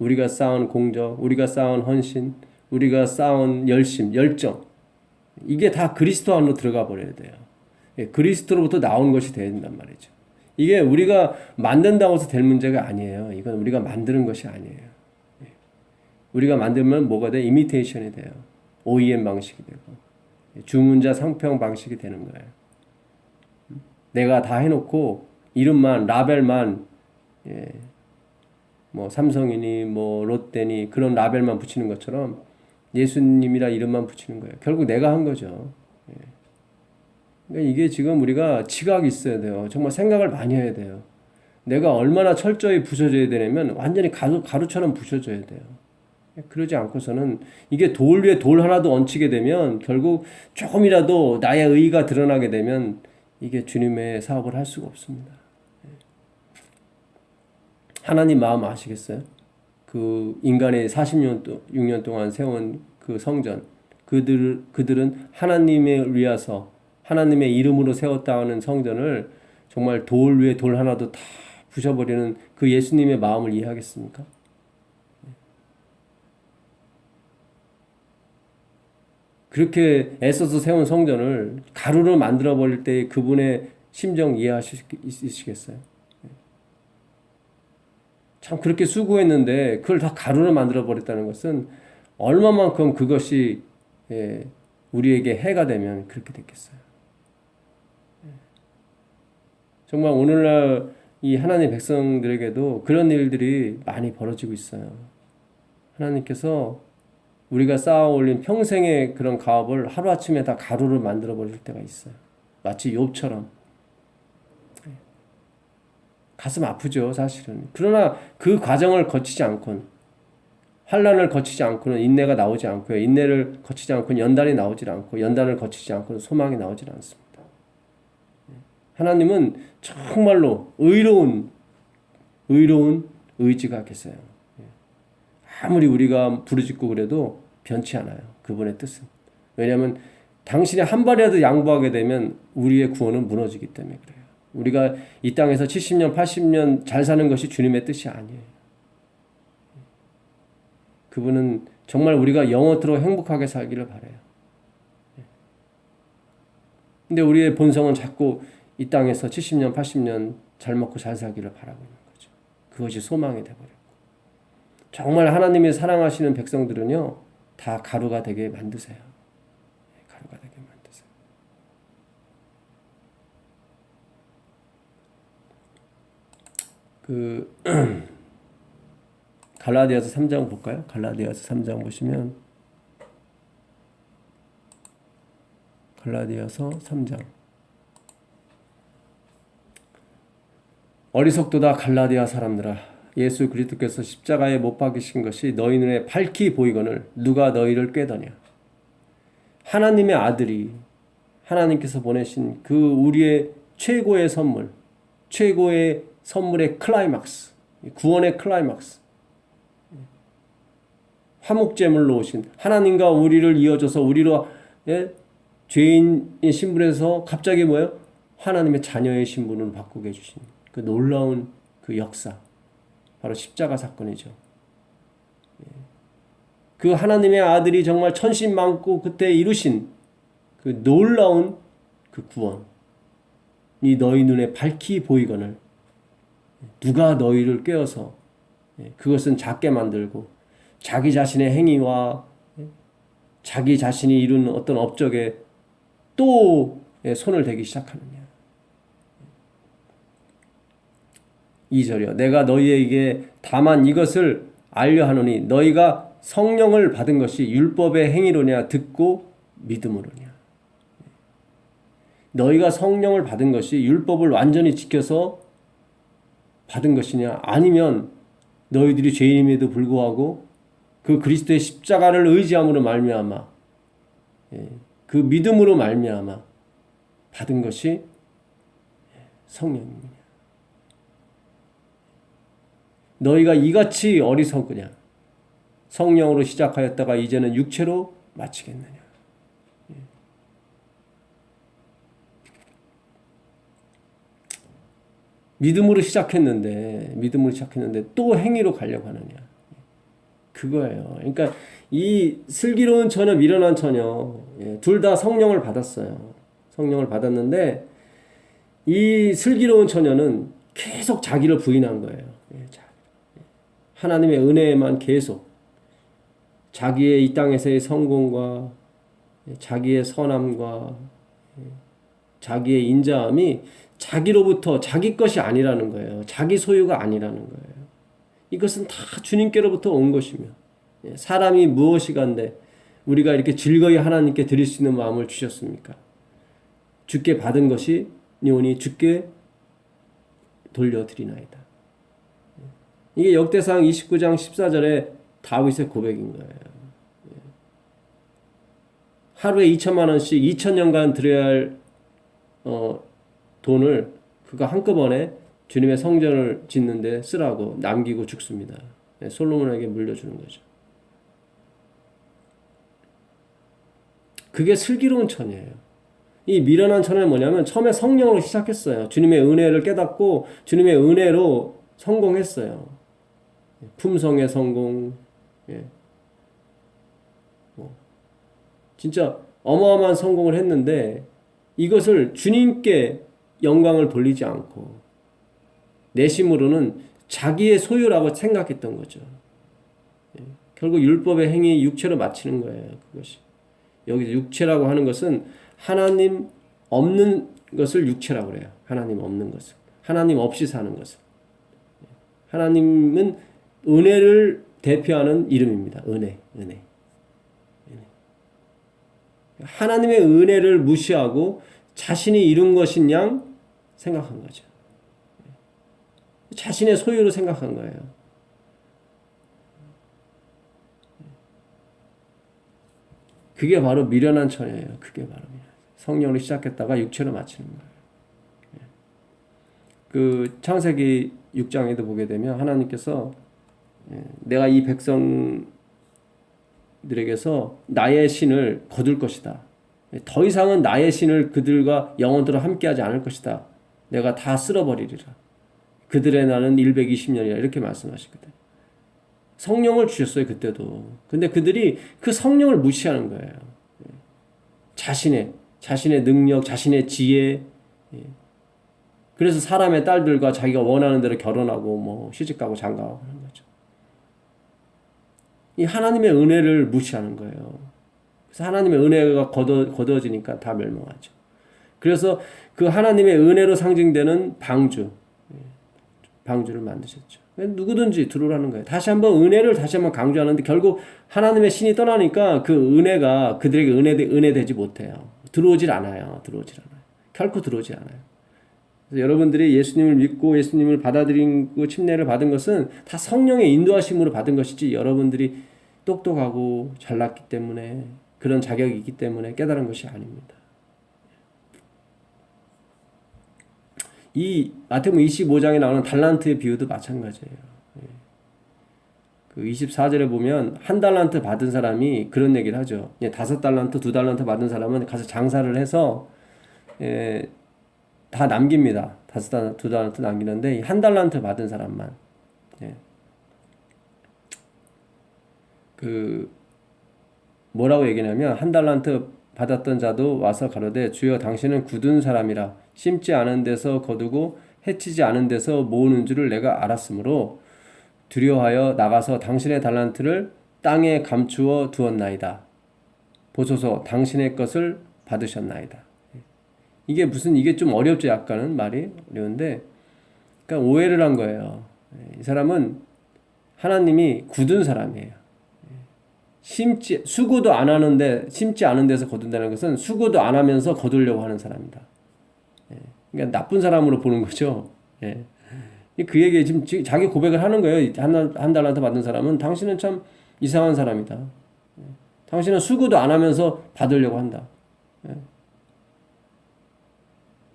우리가 쌓은 공적, 우리가 쌓은 헌신, 우리가 쌓은 열심, 열정 이게 다 그리스도 안으로 들어가 버려야 돼요. 그리스도로부터 나온 것이 돼야 된단 말이죠. 이게 우리가 만든다고 해서 될 문제가 아니에요. 이건 우리가 만드는 것이 아니에요. 우리가 만들면 뭐가 돼? 이미테이션이 돼요. OEM 방식이 되고 주문자 상평 방식이 되는 거예요. 내가 다 해놓고 이름만 라벨만 뭐 삼성이니 뭐 롯데니 그런 라벨만 붙이는 것처럼 예수님이라 이름만 붙이는 거예요. 결국 내가 한 거죠. 그러니까 이게 지금 우리가 지각이 있어야 돼요. 정말 생각을 많이 해야 돼요. 내가 얼마나 철저히 부셔줘야 되냐면 완전히 가루처럼 부셔줘야 돼요. 그러지 않고서는 이게 돌 위에 돌 하나도 얹히게 되면 결국 조금이라도 나의 의의가 드러나게 되면 이게 주님의 사업을 할 수가 없습니다. 하나님 마음 아시겠어요? 그 인간의 46년 동안 세운 그 성전, 그들은 하나님을 위해서 하나님의 이름으로 세웠다 하는 성전을 정말 돌 위에 돌 하나도 다 부셔버리는 그 예수님의 마음을 이해하겠습니까? 그렇게 애써서 세운 성전을 가루로 만들어 버릴 때 그분의 심정 이해하시겠어요? 참 그렇게 수고했는데 그걸 다 가루로 만들어 버렸다는 것은 얼마만큼 그것이 우리에게 해가 되면 그렇게 됐겠어요. 정말 오늘날 이 하나님 백성들에게도 그런 일들이 많이 벌어지고 있어요. 하나님께서 우리가 쌓아 올린 평생의 그런 가업을 하루아침에 다 가루를 만들어 버릴 때가 있어요. 마치 욥처럼. 가슴 아프죠, 사실은. 그러나 그 과정을 거치지 않고는, 환난을 거치지 않고는 인내가 나오지 않고요. 인내를 거치지 않고는 연단이 나오질 않고, 연단을 거치지 않고는 소망이 나오질 않습니다. 하나님은 정말로 의로운 의지가 계세요. 아무리 우리가 부르짖고 그래도 변치 않아요. 그분의 뜻은. 왜냐하면 당신이 한 발이라도 양보하게 되면 우리의 구원은 무너지기 때문에 그래요. 우리가 이 땅에서 70년, 80년 잘 사는 것이 주님의 뜻이 아니에요. 그분은 정말 우리가 영원토록 행복하게 살기를 바라요. 근데 우리의 본성은 자꾸 이 땅에서 70년, 80년 잘 먹고 잘 살기를 바라고 있는 거죠. 그것이 소망이 되어버렸고. 정말 하나님이 사랑하시는 백성들은요, 다 가루가 되게 만드세요. 가루가 되게 만드세요. 갈라디아서 3장 볼까요? 갈라디아서 3장 보시면 갈라디아서 3장 어리석도다 갈라디아 사람들아 예수 그리스도께서 십자가에 못 박이신 것이 너희 눈에 밝히 보이거늘 누가 너희를 꾀더냐. 하나님의 아들이 하나님께서 보내신 그 우리의 최고의 선물, 최고의 선물의 클라이막스, 구원의 클라이막스, 화목제물로 오신 하나님과 우리를 이어줘서 우리로 죄인의 신분에서 갑자기 뭐예요? 하나님의 자녀의 신분을 바꾸게 해주신 그 놀라운 그 역사, 바로 십자가 사건이죠. 그 하나님의 아들이 정말 천신만고 그때 이루신 그 놀라운 그 구원이 너희 눈에 밝히 보이거늘 누가 너희를 꾀어서 그것은 작게 만들고 자기 자신의 행위와 자기 자신이 이룬 어떤 업적에 또 손을 대기 시작하느냐. 2절이요. 내가 너희에게 다만 이것을 알려 하노니 너희가 성령을 받은 것이 율법의 행위로냐 듣고 믿음으로냐. 너희가 성령을 받은 것이 율법을 완전히 지켜서 받은 것이냐 아니면 너희들이 죄인임에도 불구하고 그 그리스도의 십자가를 의지함으로 말미암아 그 믿음으로 말미암아 받은 것이 성령이냐. 너희가 이같이 어리석으냐. 성령으로 시작하였다가 이제는 육체로 마치겠느냐. 믿음으로 시작했는데 또 행위로 가려고 하느냐. 그거예요. 그러니까 이 슬기로운 처녀, 미련한 처녀 둘 다 성령을 받았어요. 성령을 받았는데 이 슬기로운 처녀는 계속 자기를 부인한 거예요. 하나님의 은혜에만 계속 자기의 이 땅에서의 성공과 자기의 선함과 자기의 인자함이 자기로부터 자기 것이 아니라는 거예요. 자기 소유가 아니라는 거예요. 이것은 다 주님께로부터 온 것이며 사람이 무엇이간데 우리가 이렇게 즐거이 하나님께 드릴 수 있는 마음을 주셨습니까? 주께 받은 것이 오니 주께 돌려드리나이다. 이게 역대상 29장 14절에 다윗의 고백인 거예요. 하루에 2천만 원씩 2천년간 드려야 할 돈을 그가 한꺼번에 주님의 성전을 짓는데 쓰라고 남기고 죽습니다. 솔로몬에게 물려주는 거죠. 그게 슬기로운 처녀예요. 이 미련한 처녀는 뭐냐면 처음에 성령으로 시작했어요. 주님의 은혜를 깨닫고 주님의 은혜로 성공했어요. 품성의 성공, 진짜 어마어마한 성공을 했는데 이것을 주님께 영광을 돌리지 않고 내심으로는 자기의 소유라고 생각했던 거죠. 결국 율법의 행위 육체로 마치는 거예요. 그것이. 여기서 육체라고 하는 것은 하나님 없는 것을 육체라고 그래요. 하나님 없는 것을. 하나님 없이 사는 것을. 하나님은 은혜를 대표하는 이름입니다. 은혜. 하나님의 은혜를 무시하고 자신이 이룬 것인 양 생각한 거죠. 자신의 소유로 생각한 거예요. 그게 바로 미련한 처녀예요. 그게 바로 성령으로 시작했다가 육체로 마치는 거예요. 그 창세기 6장에도 보게 되면 하나님께서 내가 이 백성들에게서 나의 신을 거둘 것이다. 더 이상은 나의 신을 그들과 영원토록 함께하지 않을 것이다. 내가 다 쓸어버리리라. 그들의 나는 120년이라 이렇게 말씀하시거든. 성령을 주셨어요. 그때도. 근데 그들이 그 성령을 무시하는 거예요. 자신의 능력, 자신의 지혜. 그래서 사람의 딸들과 자기가 원하는 대로 결혼하고 뭐 시집가고 장가가고 하는 거죠. 이 하나님의 은혜를 무시하는 거예요. 그래서 하나님의 은혜가 거두어지니까 다 멸망하죠. 그래서 그 하나님의 은혜로 상징되는 방주를 만드셨죠. 누구든지 들어오라는 거예요. 다시 한번 은혜를 다시 한번 강조하는데 결국 하나님의 신이 떠나니까 그 은혜가 그들에게 은혜되지 못해요. 들어오질 않아요. 결코 들어오지 않아요. 그래서 여러분들이 예수님을 믿고 예수님을 받아들이고 침례를 받은 것은 다 성령의 인도하심으로 받은 것이지 여러분들이 똑똑하고 잘났기 때문에 그런 자격이 있기 때문에 깨달은 것이 아닙니다. 이 마태복음 25장에 나오는 달란트의 비유도 마찬가지예요. 그 24절에 보면 한 달란트 받은 사람이 그런 얘기를 하죠. 5달란트, 2달란트 받은 사람은 가서 장사를 해서 다 남깁니다. 5달란트, 2달란트 남기는데 한 달란트 받은 사람만 그 뭐라고 얘기냐면 한 달란트 받았던 자도 와서 가로되 주여 당신은 굳은 사람이라 심지 않은 데서 거두고 해치지 않은 데서 모으는 줄을 내가 알았으므로 두려워하여 나가서 당신의 달란트를 땅에 감추어 두었나이다. 보소서 당신의 것을 받으셨나이다. 이게 좀 어렵죠. 약간은 말이 어려운데 그러니까 오해를 한 거예요. 이 사람은 하나님이 굳은 사람이에요. 수고도 안 하는데 심지 않은 데서 거둔다는 것은 수고도 안 하면서 거두려고 하는 사람이다. 그러니까 나쁜 사람으로 보는 거죠. 그 얘기 지금 자기 고백을 하는 거예요. 한 달란트 받은 사람은 당신은 참 이상한 사람이다. 당신은 수고도 안 하면서 받으려고 한다.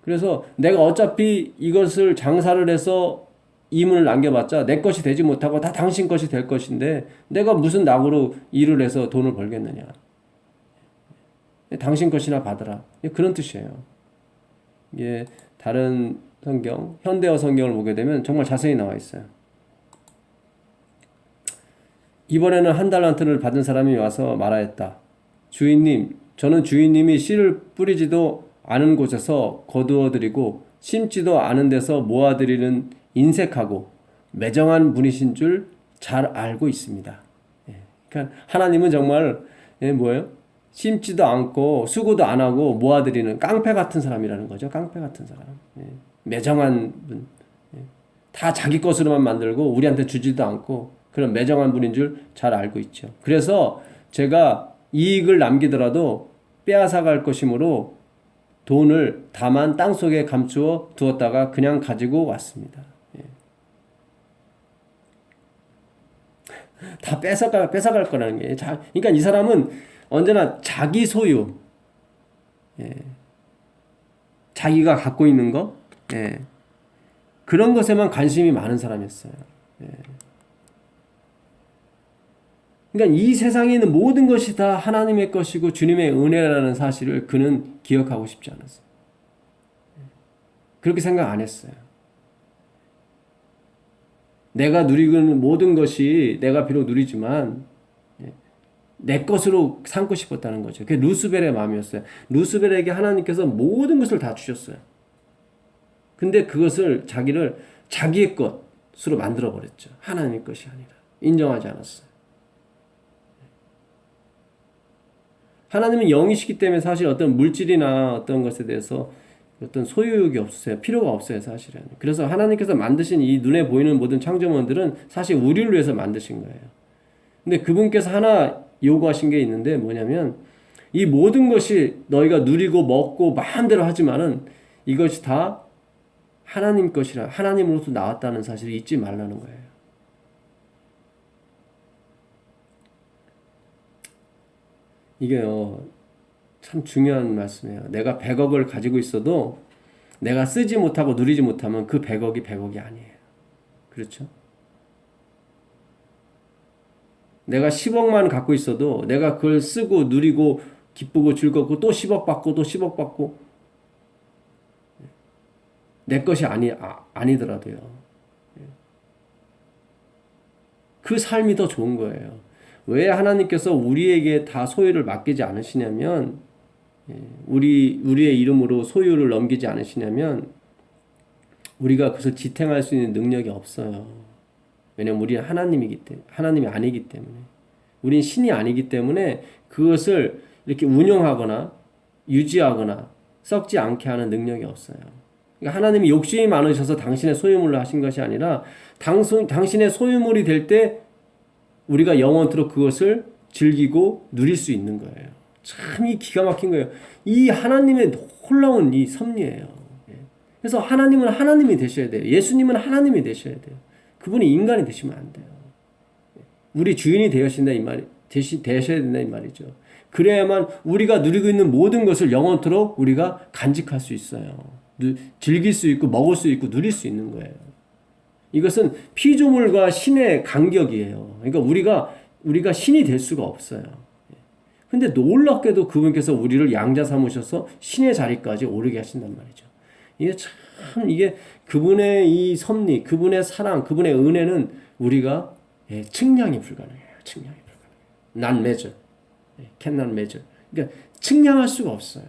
그래서 내가 어차피 이것을 장사를 해서 이문을 남겨봤자 내 것이 되지 못하고 다 당신 것이 될 것인데 내가 무슨 낙으로 일을 해서 돈을 벌겠느냐. 당신 것이나 받으라. 그런 뜻이에요. 이게 다른 성경, 현대어 성경을 보게 되면 정말 자세히 나와 있어요. 이번에는 한 달란트를 받은 사람이 와서 말하였다. 주인님, 저는 주인님이 씨를 뿌리지도 않은 곳에서 거두어드리고 심지도 않은 데서 모아드리는 인색하고 매정한 분이신 줄 잘 알고 있습니다. 그러니까 하나님은 정말 뭐예요? 심지도 않고 수고도 안 하고 모아드리는 깡패 같은 사람이라는 거죠. 깡패 같은 사람. 매정한 분. 다 자기 것으로만 만들고 우리한테 주지도 않고 그런 매정한 분인 줄 잘 알고 있죠. 그래서 제가 이익을 남기더라도 빼앗아갈 것이므로 돈을 다만 땅속에 감추어 두었다가 그냥 가지고 왔습니다. 예. 다 뺏어갈 거라는 게. 그러니까 이 사람은 언제나 자기 소유, 예. 자기가 갖고 있는 거, 예. 그런 것에만 관심이 많은 사람이었어요. 예. 그러니까 이 세상에 있는 모든 것이 다 하나님의 것이고 주님의 은혜라는 사실을 그는 기억하고 싶지 않았어요. 그렇게 생각 안 했어요. 내가 누리고 있는 모든 것이 내가 비록 누리지만 내 것으로 삼고 싶었다는 거죠. 그게 루스벨의 마음이었어요. 루스벨에게 하나님께서 모든 것을 다 주셨어요. 근데 그것을 자기의 것으로 만들어버렸죠. 하나님의 것이 아니라. 인정하지 않았어요. 하나님은 영이시기 때문에 사실 어떤 물질이나 어떤 것에 대해서 어떤 소유욕이 없으세요. 필요가 없어요, 사실은. 그래서 하나님께서 만드신 이 눈에 보이는 모든 창조물들은 사실 우리를 위해서 만드신 거예요. 근데 그분께서 하나 요구하신 게 있는데 뭐냐면 이 모든 것이 너희가 누리고 먹고 마음대로 하지만은 이것이 다 하나님 것이라 하나님으로부터 나왔다는 사실을 잊지 말라는 거예요. 이게요, 참 중요한 말씀이에요. 내가 100억을 가지고 있어도 내가 쓰지 못하고 누리지 못하면 그 100억이 100억이 아니에요. 그렇죠? 내가 10억만 갖고 있어도 내가 그걸 쓰고 누리고 기쁘고 즐겁고 또 10억 받고 또 10억 받고 내 것이 아니더라도요. 그 삶이 더 좋은 거예요. 왜 하나님께서 우리에게 다 소유를 맡기지 않으시냐면, 우리의 이름으로 소유를 넘기지 않으시냐면, 우리가 그것을 지탱할 수 있는 능력이 없어요. 왜냐면 우리는 하나님이 아니기 때문에. 우린 신이 아니기 때문에 그것을 이렇게 운영하거나 유지하거나 썩지 않게 하는 능력이 없어요. 그러니까 하나님이 욕심이 많으셔서 당신의 소유물로 하신 것이 아니라 당신의 소유물이 될 때 우리가 영원토록 그것을 즐기고 누릴 수 있는 거예요. 참 이 기가 막힌 거예요. 이 하나님의 놀라운 이 섭리예요. 그래서 하나님은 하나님이 되셔야 돼요. 예수님은 하나님이 되셔야 돼요. 그분이 인간이 되시면 안 돼요. 우리 주인이 되셔야 된다 이 말이죠. 그래야만 우리가 누리고 있는 모든 것을 영원토록 우리가 간직할 수 있어요. 즐길 수 있고 먹을 수 있고 누릴 수 있는 거예요. 이것은 피조물과 신의 간격이에요. 그러니까 우리가 신이 될 수가 없어요. 근데 놀랍게도 그분께서 우리를 양자 삼으셔서 신의 자리까지 오르게 하신단 말이죠. 이게 그분의 이 섭리, 그분의 사랑, 그분의 은혜는 우리가 측량이 불가능해요. 측량이 불가능해요. Not measure. Cannot measure. 그러니까 측량할 수가 없어요.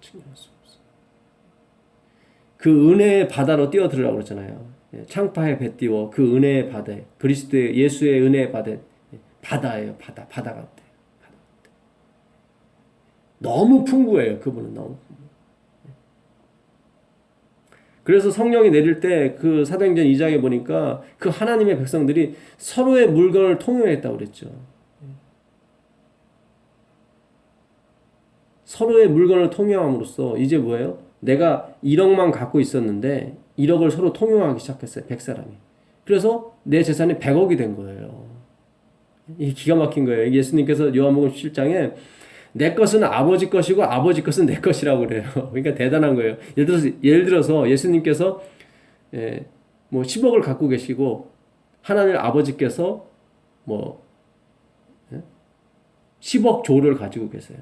측량할 수가 없어요. 그 은혜의 바다로 뛰어들으라고 그러잖아요. 창파에 배 띄워 그 은혜의 바다에 그리스도의 예수의 은혜의 바다예요. 바다 같아요. 너무 풍부해요. 그분은 너무 풍부해요. 그래서 성령이 내릴 때 그 사도행전 2장에 보니까 그 하나님의 백성들이 서로의 물건을 통용했다고 그랬죠. 서로의 물건을 통용함으로써 이제 뭐예요? 내가 1억만 갖고 있었는데 1억을 서로 통용하기 시작했어요. 100사람이. 그래서 내 재산이 100억이 된 거예요. 이게 기가 막힌 거예요. 예수님께서 요한복음 7장에 내 것은 아버지 것이고 아버지 것은 내 것이라고 그래요. 그러니까 대단한 거예요. 예를 들어서 예수님께서 뭐 10억을 갖고 계시고 하나님 아버지께서 뭐 10억 조를 가지고 계세요.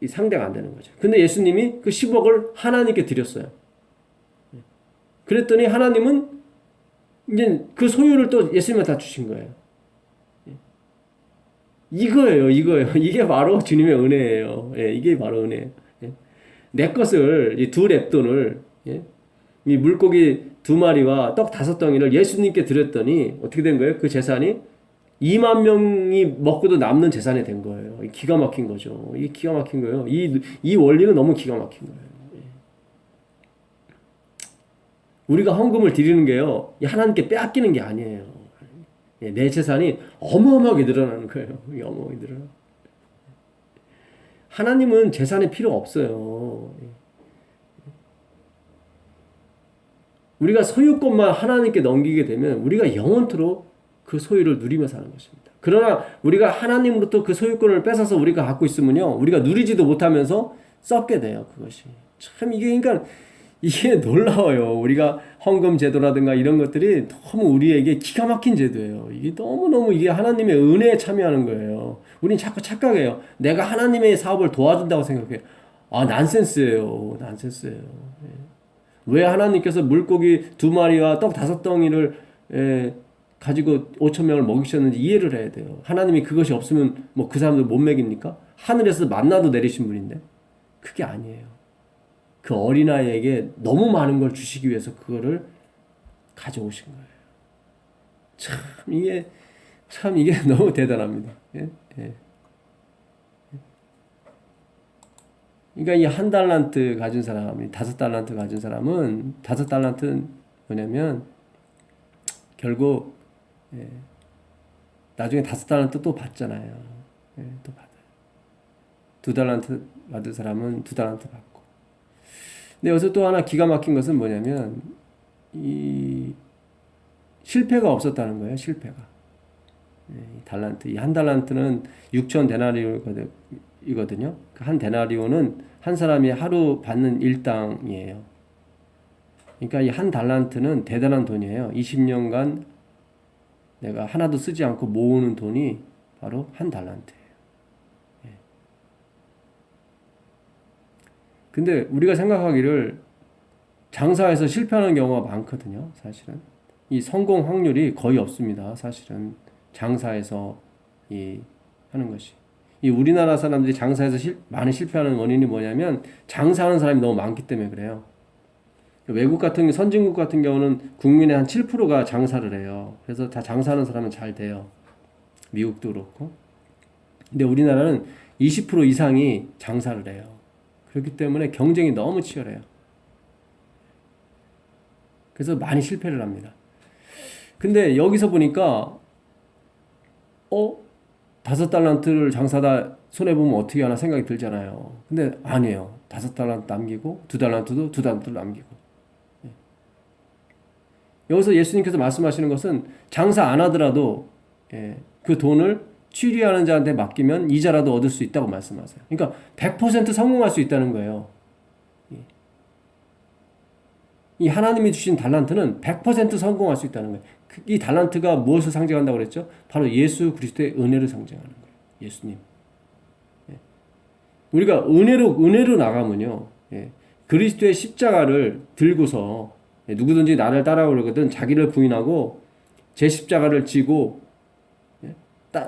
이 상대가 안 되는 거죠. 근데 예수님이 그 10억을 하나님께 드렸어요. 그랬더니 하나님은 이제 그 소유를 또 예수님한테 다 주신 거예요. 이거예요. 이게 바로 주님의 은혜예요. 이게 바로 은혜예요. 내 것을, 이 두 렙돈을, 이 물고기 2마리와 떡 5덩이를 예수님께 드렸더니 어떻게 된 거예요? 그 재산이 2만 명이 먹고도 남는 재산이 된 거예요. 기가 막힌 거죠. 이게 기가 막힌 거예요. 이 원리는 너무 기가 막힌 거예요. 우리가 헌금을 드리는 게요, 하나님께 빼앗기는 게 아니에요. 내 재산이 어마어마하게 늘어나는 거예요. 어마어마하게 늘어나. 하나님은 재산이 필요 없어요. 우리가 소유권만 하나님께 넘기게 되면 우리가 영원토록 그 소유를 누리며 사는 것입니다. 그러나 우리가 하나님으로부터 그 소유권을 뺏어서 우리가 갖고 있으면요, 우리가 누리지도 못하면서 썩게 돼요. 그것이 참 그러니까 이게 놀라워요. 우리가 헌금 제도라든가 이런 것들이 너무 우리에게 기가 막힌 제도예요. 이게 너무너무 이게 하나님의 은혜에 참여하는 거예요. 우린 자꾸 착각해요. 내가 하나님의 사업을 도와준다고 생각해요. 난센스예요. 난센스예요. 왜 하나님께서 물고기 2마리와 떡 5덩이를 가지고 5,000명을 먹이셨는지 이해를 해야 돼요. 하나님이 그것이 없으면 뭐 그 사람들 못 먹입니까? 하늘에서 만나도 내리신 분인데 그게 아니에요. 그 어린아이에게 너무 많은 걸 주시기 위해서 그거를 가져오신 거예요. 참 이게 너무 대단합니다. 예? 예. 그러니까 이 1달란트 가진 사람이 5달란트 가진 사람은 5달란트는 뭐냐면 결국 나중에 5달란트 또 받잖아요. 또 받아요. 2달란트 받을 사람은 2달란트 받고. 근데 여기서 또 하나 기가 막힌 것은 뭐냐면 이 실패가 없었다는 거예요. 실패가. 이 달란트. 이 1달란트는 6천 데나리오거든요. 그 한 데나리오는 한 사람이 하루 받는 일당이에요. 그러니까 이 1달란트는 대단한 돈이에요. 20년간 내가 하나도 쓰지 않고 모으는 돈이 바로 1달란트예요. 근데 우리가 생각하기를 장사에서 실패하는 경우가 많거든요. 사실은 이 성공 확률이 거의 없습니다. 사실은 장사에서 하는 것이 이 우리나라 사람들이 장사에서 많이 실패하는 원인이 뭐냐면 장사하는 사람이 너무 많기 때문에 그래요. 외국 같은 선진국 같은 경우는 국민의 한 7%가 장사를 해요. 그래서 다 장사하는 사람은 잘 돼요. 미국도 그렇고. 근데 우리나라는 20% 이상이 장사를 해요. 그렇기 때문에 경쟁이 너무 치열해요. 그래서 많이 실패를 합니다. 근데 여기서 보니까 5달란트를 장사다 손해보면 어떻게 하나 생각이 들잖아요. 근데 아니에요. 5달란트 남기고 2달란트도 2달란트를 남기고. 여기서 예수님께서 말씀하시는 것은 장사 안 하더라도 그 돈을 취리하는 자한테 맡기면 이자라도 얻을 수 있다고 말씀하세요. 그러니까 100% 성공할 수 있다는 거예요. 이 하나님이 주신 달란트는 100% 성공할 수 있다는 거예요. 이 달란트가 무엇을 상징한다고 그랬죠? 바로 예수 그리스도의 은혜를 상징하는 거예요. 예수님. 우리가 은혜로 나가면요. 그리스도의 십자가를 들고서 누구든지 나를 따라오려거든 자기를 부인하고 제 십자가를 지고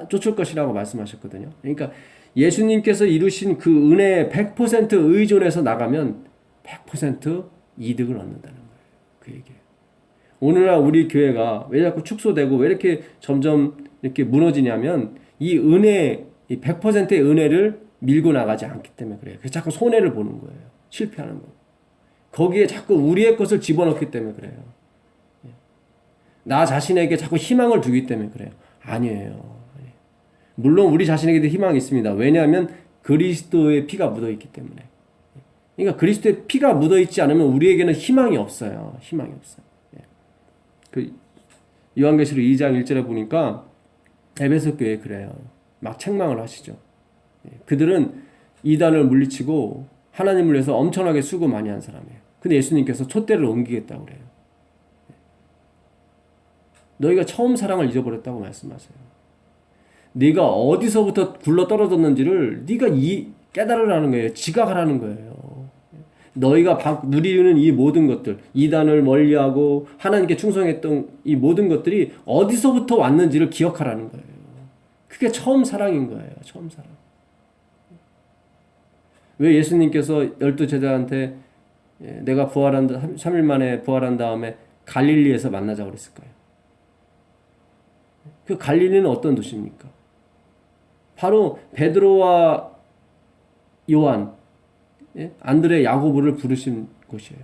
쫓을 것이라고 말씀하셨거든요. 그러니까 예수님께서 이루신 그 은혜에 100% 의존해서 나가면 100% 이득을 얻는다는 거예요. 그 얘기예요. 오늘날 우리 교회가 왜 자꾸 축소되고 왜 이렇게 점점 이렇게 무너지냐면 이 은혜, 이 100%의 은혜를 밀고 나가지 않기 때문에 그래요. 그래서 자꾸 손해를 보는 거예요. 실패하는 거. 거기에 자꾸 우리의 것을 집어넣기 때문에 그래요. 나 자신에게 자꾸 희망을 두기 때문에 그래요. 아니에요. 물론 우리 자신에게도 희망이 있습니다. 왜냐하면 그리스도의 피가 묻어있기 때문에. 그러니까 그리스도의 피가 묻어있지 않으면 우리에게는 희망이 없어요. 희망이 없어요. 그 요한계시록 2장 1절에 보니까 에베소 교회 그래요. 막 책망을 하시죠. 그들은 이단을 물리치고 하나님을 위해서 엄청나게 수고 많이 한 사람이에요. 근데 예수님께서 촛대를 옮기겠다고 그래요. 너희가 처음 사랑을 잊어버렸다고 말씀하세요. 네가 어디서부터 굴러 떨어졌는지를 네가 깨달으라는 거예요. 지각하라는 거예요. 너희가 누리는 이 모든 것들, 이단을 멀리하고 하나님께 충성했던 이 모든 것들이 어디서부터 왔는지를 기억하라는 거예요. 그게 처음 사랑인 거예요. 처음 사랑. 왜 예수님께서 12제자한테 내가 3일 만에 부활한 다음에 갈릴리에서 만나자고 그랬을까요? 그 갈릴리는 어떤 도시입니까? 바로 베드로와 요한, 안드레, 야고보를 부르신 곳이에요.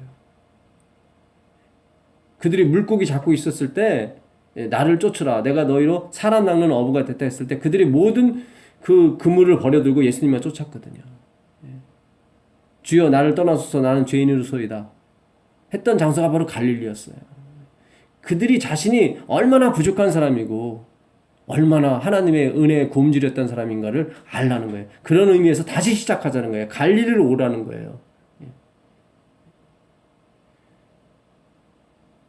그들이 물고기 잡고 있었을 때 나를 쫓으라. 내가 너희로 사람 낚는 어부가 됐다 했을 때 그들이 모든 그 그물을 버려두고 예수님만 쫓았거든요. 주여 나를 떠나소서 나는 죄인이로소이다 했던 장소가 바로 갈릴리였어요. 그들이 자신이 얼마나 부족한 사람이고 얼마나 하나님의 은혜에 굶주렸던 사람인가를 알라는 거예요. 그런 의미에서 다시 시작하자는 거예요. 갈릴리로 오라는 거예요.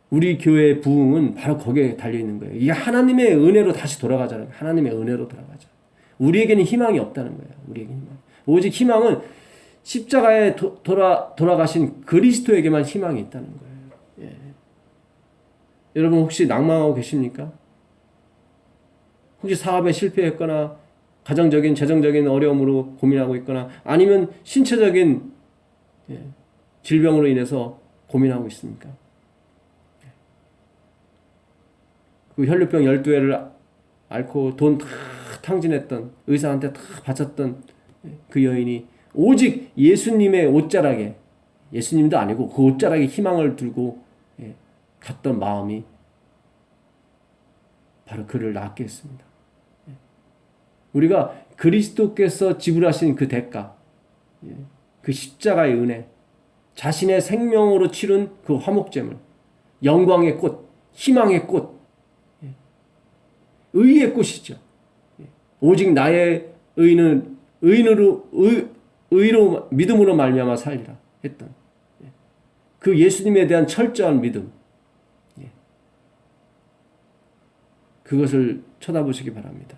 우리 교회의 부흥은 바로 거기에 달려있는 거예요. 이게 하나님의 은혜로 다시 돌아가자는 거예요. 하나님의 은혜로 돌아가자. 우리에게는 희망이 없다는 거예요. 우리에게는 희망. 오직 희망은 십자가에 돌아가신 그리스도에게만 희망이 있다는 거예요. 예. 여러분 혹시 낭망하고 계십니까? 혹시 사업에 실패했거나 가정적인 재정적인 어려움으로 고민하고 있거나 아니면 신체적인 질병으로 인해서 고민하고 있습니까? 그 혈류병 12회를 앓고 돈 다 탕진했던 의사한테 다 바쳤던 그 여인이 오직 예수님의 옷자락에 예수님도 아니고 그 옷자락에 희망을 두고 갔던 마음이 바로 그를 낫게 했습니다. 우리가 그리스도께서 지불하신 그 대가, 그 십자가의 은혜, 자신의 생명으로 치른 그 화목제물, 영광의 꽃, 희망의 꽃, 의의 꽃이죠. 오직 나의 의로 믿음으로 말미암아 살리라 했던 그 예수님에 대한 철저한 믿음, 그것을 쳐다보시기 바랍니다.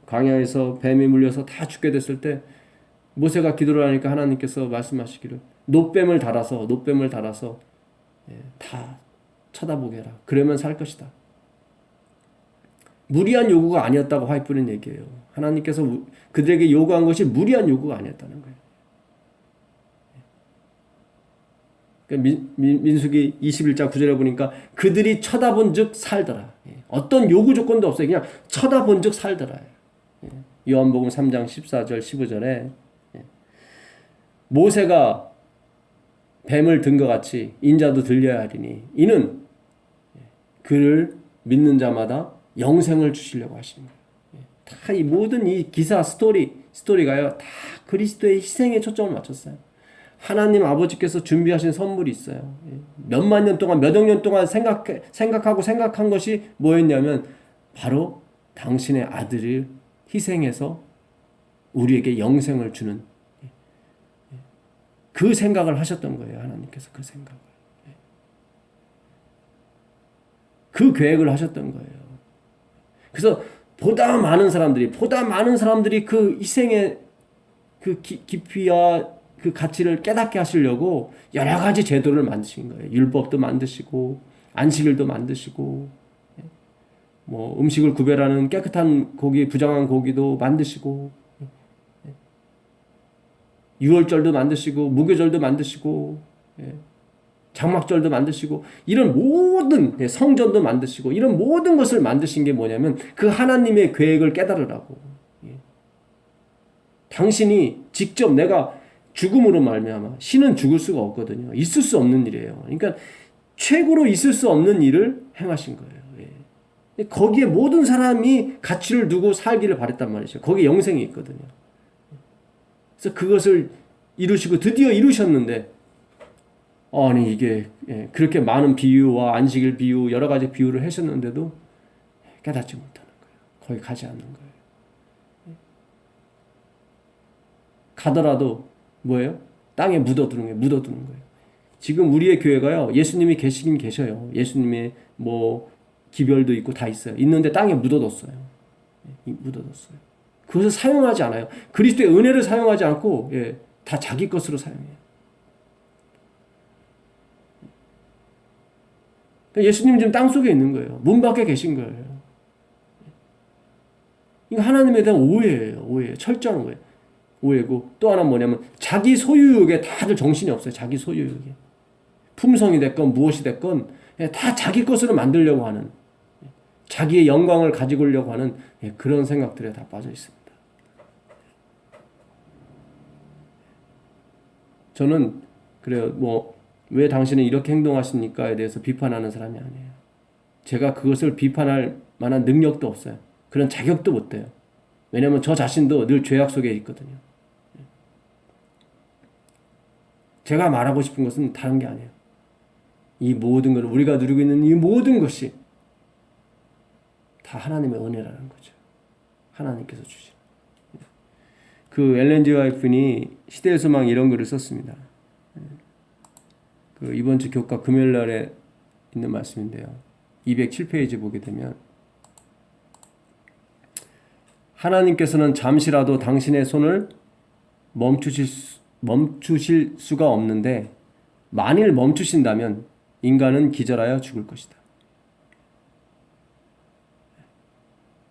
광야에서 뱀이 물려서 다 죽게 됐을 때 모세가 기도를 하니까 하나님께서 말씀하시기를 노뱀을 달아서 다 쳐다보게 해라. 그러면 살 것이다. 무리한 요구가 아니었다고 화이프는 얘기해요. 하나님께서 그들에게 요구한 것이 무리한 요구가 아니었다는 거예요. 그러니까 민수기 21장 9절에 보니까 그들이 쳐다본 즉 살더라. 어떤 요구 조건도 없어요. 그냥 쳐다본 즉 살더라. 요한복음 3장 14절 15절에 모세가 뱀을 든 것 같이 인자도 들려야 하리니 이는 그를 믿는 자마다 영생을 주시려고 하시는 거예요. 다 이 모든 이 기사 스토리가요 다 그리스도의 희생에 초점을 맞췄어요. 하나님 아버지께서 준비하신 선물이 있어요. 몇만 년 동안 몇억 년 동안 생각한 것이 뭐였냐면 바로 당신의 아들을 희생해서 우리에게 영생을 주는 그 생각을 하셨던 거예요. 하나님께서 그 생각을. 그 계획을 하셨던 거예요. 그래서 보다 많은 사람들이 그 희생의 그 깊이와 그 가치를 깨닫게 하시려고 여러 가지 제도를 만드신 거예요. 율법도 만드시고 안식일도 만드시고 뭐 음식을 구별하는 깨끗한 고기, 부정한 고기도 만드시고 유월절도 만드시고 무교절도 만드시고 장막절도 만드시고 이런 모든 성전도 만드시고 이런 모든 것을 만드신 게 뭐냐면 그 하나님의 계획을 깨달으라고. 당신이 직접 내가 죽음으로 말미암아 신은 죽을 수가 없거든요. 있을 수 없는 일이에요. 그러니까 최고로 있을 수 없는 일을 행하신 거예요. 거기에 모든 사람이 가치를 두고 살기를 바랬단 말이죠. 거기에 영생이 있거든요. 그래서 그것을 이루시고 드디어 이루셨는데 아니 이게 그렇게 많은 비유와 안식일 비유 여러 가지 비유를 하셨는데도 깨닫지 못하는 거예요. 거기 가지 않는 거예요. 가더라도 뭐예요? 땅에 묻어두는 거예요. 지금 우리의 교회가요. 예수님이 계시긴 계셔요. 예수님의 뭐 기별도 있고 다 있어요. 있는데 땅에 묻어뒀어요. 묻어뒀어요. 그것을 사용하지 않아요. 그리스도의 은혜를 사용하지 않고 다 자기 것으로 사용해요. 예수님 지금 땅속에 있는 거예요. 문 밖에 계신 거예요. 이거 하나님에 대한 오해예요. 철저한 거예요. 오해고 또 하나 뭐냐면 자기 소유욕에 다들 정신이 없어요. 자기 소유욕에. 품성이 됐건 무엇이 됐건 다 자기 것으로 만들려고 하는 자기의 영광을 가지고 오려고 하는 그런 생각들에 다 빠져 있습니다. 저는 그래요. 뭐 왜 당신은 이렇게 행동하십니까에 대해서 비판하는 사람이 아니에요. 제가 그것을 비판할 만한 능력도 없어요. 그런 자격도 못 돼요. 왜냐하면 저 자신도 늘 죄악 속에 있거든요. 제가 말하고 싶은 것은 다른 게 아니에요. 이 모든 걸, 우리가 누리고 있는 이 모든 것이 다 하나님의 은혜라는 거죠. 하나님께서 주신. 그 엘렌 G. 화이트니 시대의 소망 이런 글을 썼습니다. 그 이번 주 교과 금요일 날에 있는 말씀인데요. 207페이지 보게 되면 하나님께서는 잠시라도 당신의 손을 멈추실 수가 없는데 만일 멈추신다면 인간은 기절하여 죽을 것이다.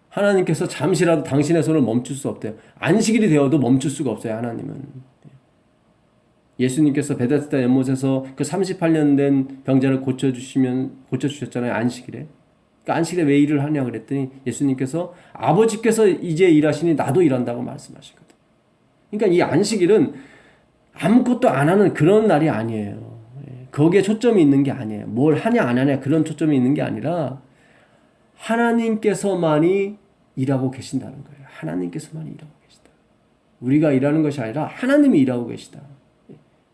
하나님께서 잠시라도 당신의 손을 멈출 수 없대요. 안식일이 되어도 멈출 수가 없어요. 하나님은. 예수님께서 베데스다 연못에서 그 38년 된 병자를 고쳐주셨잖아요. 안식일에. 그러니까 안식일에 왜 일을 하냐 그랬더니 예수님께서 아버지께서 이제 일하시니 나도 일한다고 말씀하시거든요. 그러니까 이 안식일은 아무것도 안 하는 그런 날이 아니에요. 거기에 초점이 있는 게 아니에요. 뭘 하냐 안 하냐 그런 초점이 있는 게 아니라 하나님께서만이 일하고 계신다는 거예요. 하나님께서만이 일하고 계시다. 우리가 일하는 것이 아니라 하나님이 일하고 계시다.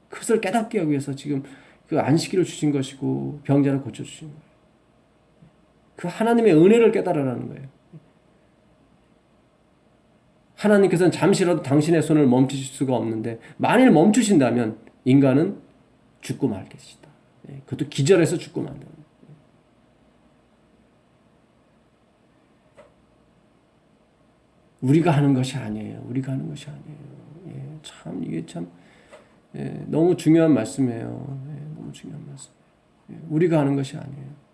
그것을 깨닫게 하기 위해서 지금 그 안식일을 주신 것이고 병자를 고쳐주신 거예요. 그 하나님의 은혜를 깨달으라는 거예요. 하나님께서는 잠시라도 당신의 손을 멈추실 수가 없는데 만일 멈추신다면 인간은 죽고 말겠시다. 그것도 기절해서 죽고 만다. 우리가 하는 것이 아니에요. 우리가 하는 것이 아니에요. 참 이게 참 너무 중요한 말씀이에요. 너무 중요한 말씀. 우리가 하는 것이 아니에요.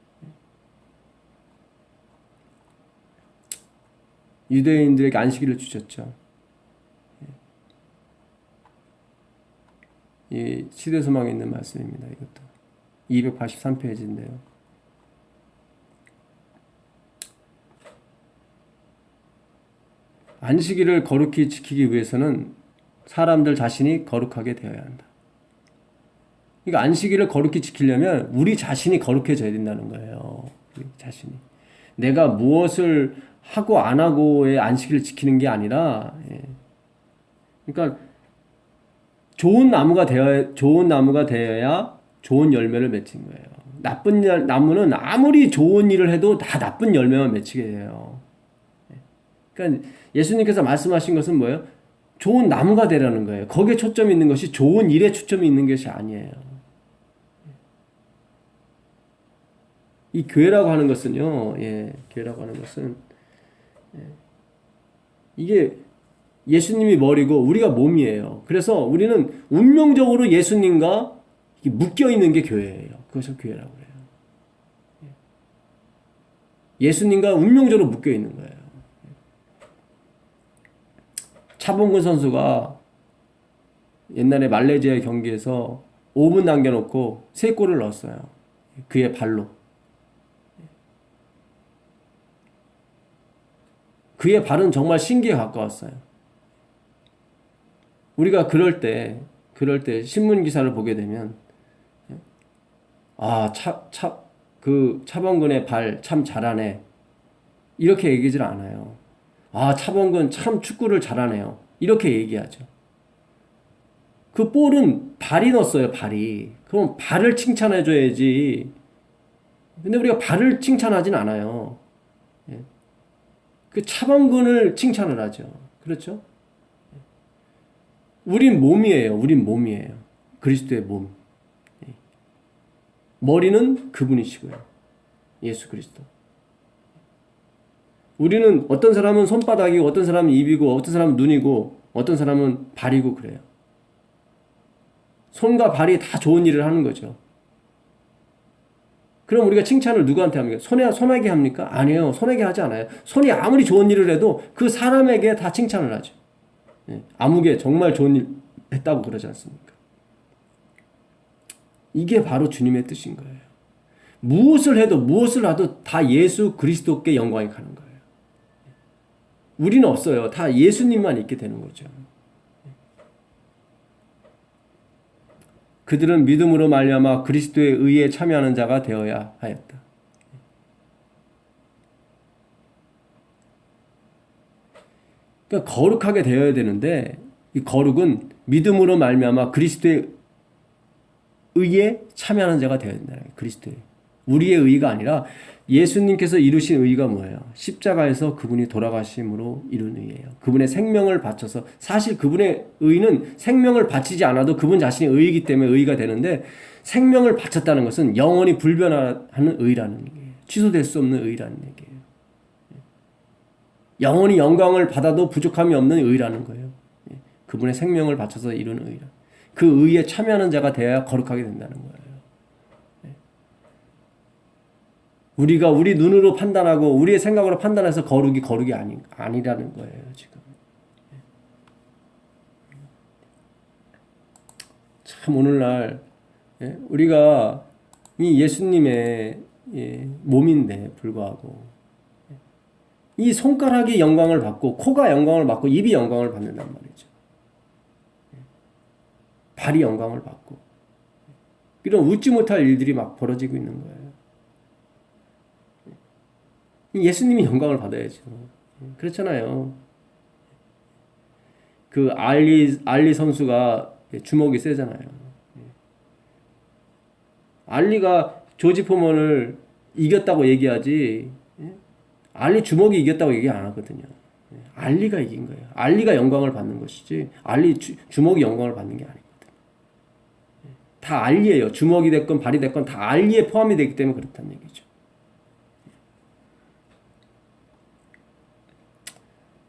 유대인들에게 안식일을 주셨죠. 이 시대소망에 있는 말씀입니다. 이것도 283페이지인데요. 안식일을 거룩히 지키기 위해서는 사람들 자신이 거룩하게 되어야 한다. 그러니까 안식일을 거룩히 지키려면 우리 자신이 거룩해져야 된다는 거예요. 우리 자신이. 내가 무엇을 하고 안 하고의 안식일을 지키는 게 아니라, 그러니까 좋은 나무가 되어야 좋은 열매를 맺힌 거예요. 나쁜 나무는 아무리 좋은 일을 해도 다 나쁜 열매만 맺히게 돼요. 그러니까 예수님께서 말씀하신 것은 뭐예요? 좋은 나무가 되라는 거예요. 거기에 초점이 있는 것이 좋은 일에 초점이 있는 것이 아니에요. 이 교회라고 하는 것은요, 교회라고 하는 것은, 이게 예수님이 머리고 우리가 몸이에요. 그래서 우리는 운명적으로 예수님과 묶여 있는 게 교회예요. 그것을 교회라고 해요. 예수님과 운명적으로 묶여 있는 거예요. 차범근 선수가 옛날에 말레이시아 경기에서 5분 남겨놓고 3골을 넣었어요. 그의 발로. 그의 발은 정말 신기에 가까웠어요. 우리가 그럴 때 신문 기사를 보게 되면 그 차범근의 발 참 잘하네. 이렇게 얘기하지 않아요. 차범근 참 축구를 잘하네요. 이렇게 얘기하죠. 그 볼은 발이 넣었어요, 발이. 그럼 발을 칭찬해줘야지. 근데 우리가 발을 칭찬하진 않아요. 그 차범근을 칭찬을 하죠. 그렇죠? 우린 몸이에요. 그리스도의 몸. 머리는 그분이시고요. 예수 그리스도. 우리는 어떤 사람은 손바닥이고 어떤 사람은 입이고 어떤 사람은 눈이고 어떤 사람은 발이고 그래요. 손과 발이 다 좋은 일을 하는 거죠. 그럼 우리가 칭찬을 누구한테 합니까? 손에게 합니까? 아니에요. 손에게 하지 않아요. 손이 아무리 좋은 일을 해도 그 사람에게 다 칭찬을 하죠. 아무개 정말 좋은 일 했다고 그러지 않습니까? 이게 바로 주님의 뜻인 거예요. 무엇을 하도 다 예수 그리스도께 영광이 가는 거예요. 우리는 없어요. 다 예수님만 있게 되는 거죠. 그들은 믿음으로 말미암아 그리스도의 의에 참여하는 자가 되어야 하였다. 그러니까 거룩하게 되어야 되는데 이 거룩은 믿음으로 말미암아 그리스도의 의에 참여하는 자가 되어야 된다는 거예요. 그리스도의. 우리의 의가 아니라 예수님께서 이루신 의가 뭐예요? 십자가에서 그분이 돌아가심으로 이룬 의예요. 그분의 생명을 바쳐서, 사실 그분의 의는 생명을 바치지 않아도 그분 자신이 의이기 때문에 의가 되는데, 생명을 바쳤다는 것은 영원히 불변하는 의라는 얘기예요. 취소될 수 없는 의라는 얘기예요. 영원히 영광을 받아도 부족함이 없는 의라는 거예요. 그분의 생명을 바쳐서 이룬 의라. 그 의에 참여하는 자가 되어야 거룩하게 된다는 거예요. 우리가 우리 눈으로 판단하고 우리의 생각으로 판단해서 거룩이 아니라는 거예요, 지금. 참 오늘날 우리가 이 예수님의 몸인데 불구하고 이 손가락이 영광을 받고 코가 영광을 받고 입이 영광을 받는단 말이죠. 발이 영광을 받고 이런 웃지 못할 일들이 막 벌어지고 있는 거예요. 예수님이 영광을 받아야죠. 그렇잖아요. 그 알리 선수가 주먹이 세잖아요. 알리가 조지 포먼을 이겼다고 얘기하지, 알리 주먹이 이겼다고 얘기 안 하거든요. 알리가 이긴 거예요. 알리가 영광을 받는 것이지, 알리 주먹이 영광을 받는 게 아니거든요. 다 알리예요. 주먹이 됐건 발이 됐건 다 알리에 포함이 되기 때문에 그렇다는 얘기죠.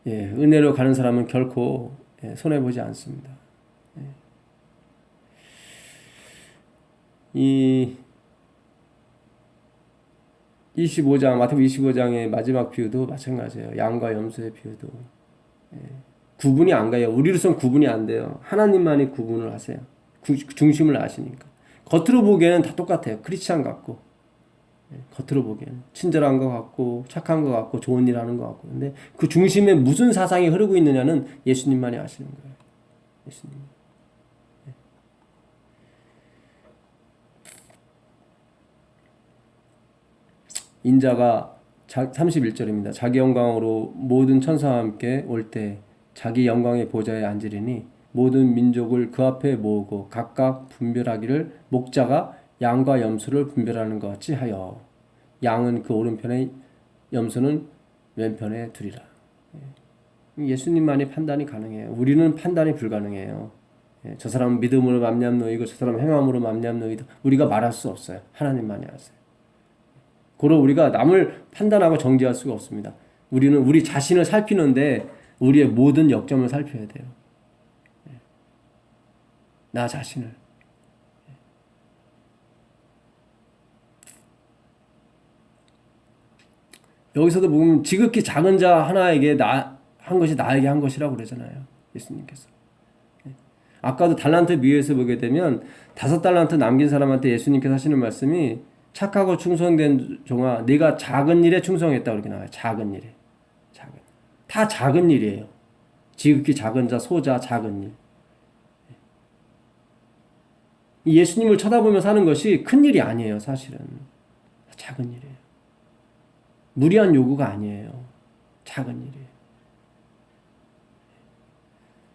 은혜로 가는 사람은 결코 손해보지 않습니다. 이 25장, 마태복음 25장의 마지막 비유도 마찬가지예요. 양과 염소의 비유도. 구분이 안 가요. 우리로선 구분이 안 돼요. 하나님만이 구분을 하세요. 중심을 아시니까. 겉으로 보기에는 다 똑같아요. 크리스찬 같고. 겉으로 보기에는 친절한 것 같고 착한 것 같고 좋은 일 하는 것 같고, 근데 그 중심에 무슨 사상이 흐르고 있느냐는 예수님만이 아시는 거예요. 예수님. 인자가 31절입니다. 자기 영광으로 모든 천사와 함께 올 때 자기 영광의 보좌에 앉으리니 모든 민족을 그 앞에 모으고 각각 분별하기를 목자가 양과 염소를 분별하는 것 같이 하여 양은 그 오른편에 염소는 왼편에 두리라. 예수님만이 판단이 가능해요. 우리는 판단이 불가능해요. 저 사람은 믿음으로 맘냠노이고 저 사람은 행함으로 맘냠노이다. 우리가 말할 수 없어요. 하나님만이 아세요. 고로 우리가 남을 판단하고 정죄할 수가 없습니다. 우리는 우리 자신을 살피는데 우리의 모든 역점을 살펴야 돼요. 나 자신을. 여기서도 보면 지극히 작은 자 하나에게 한 것이 나에게 한 것이라고 그러잖아요. 예수님께서. 아까도 달란트 비유에서 보게 되면 5달란트 남긴 사람한테 예수님께서 하시는 말씀이 착하고 충성된 종아 네가 작은 일에 충성했다고 이렇게 나와요. 작은 일에. 다 작은 일이에요. 지극히 작은 자, 소자, 작은 일. 예수님을 쳐다보며 사는 것이 큰 일이 아니에요. 사실은. 작은 일이에요. 무리한 요구가 아니에요. 작은 일이에요.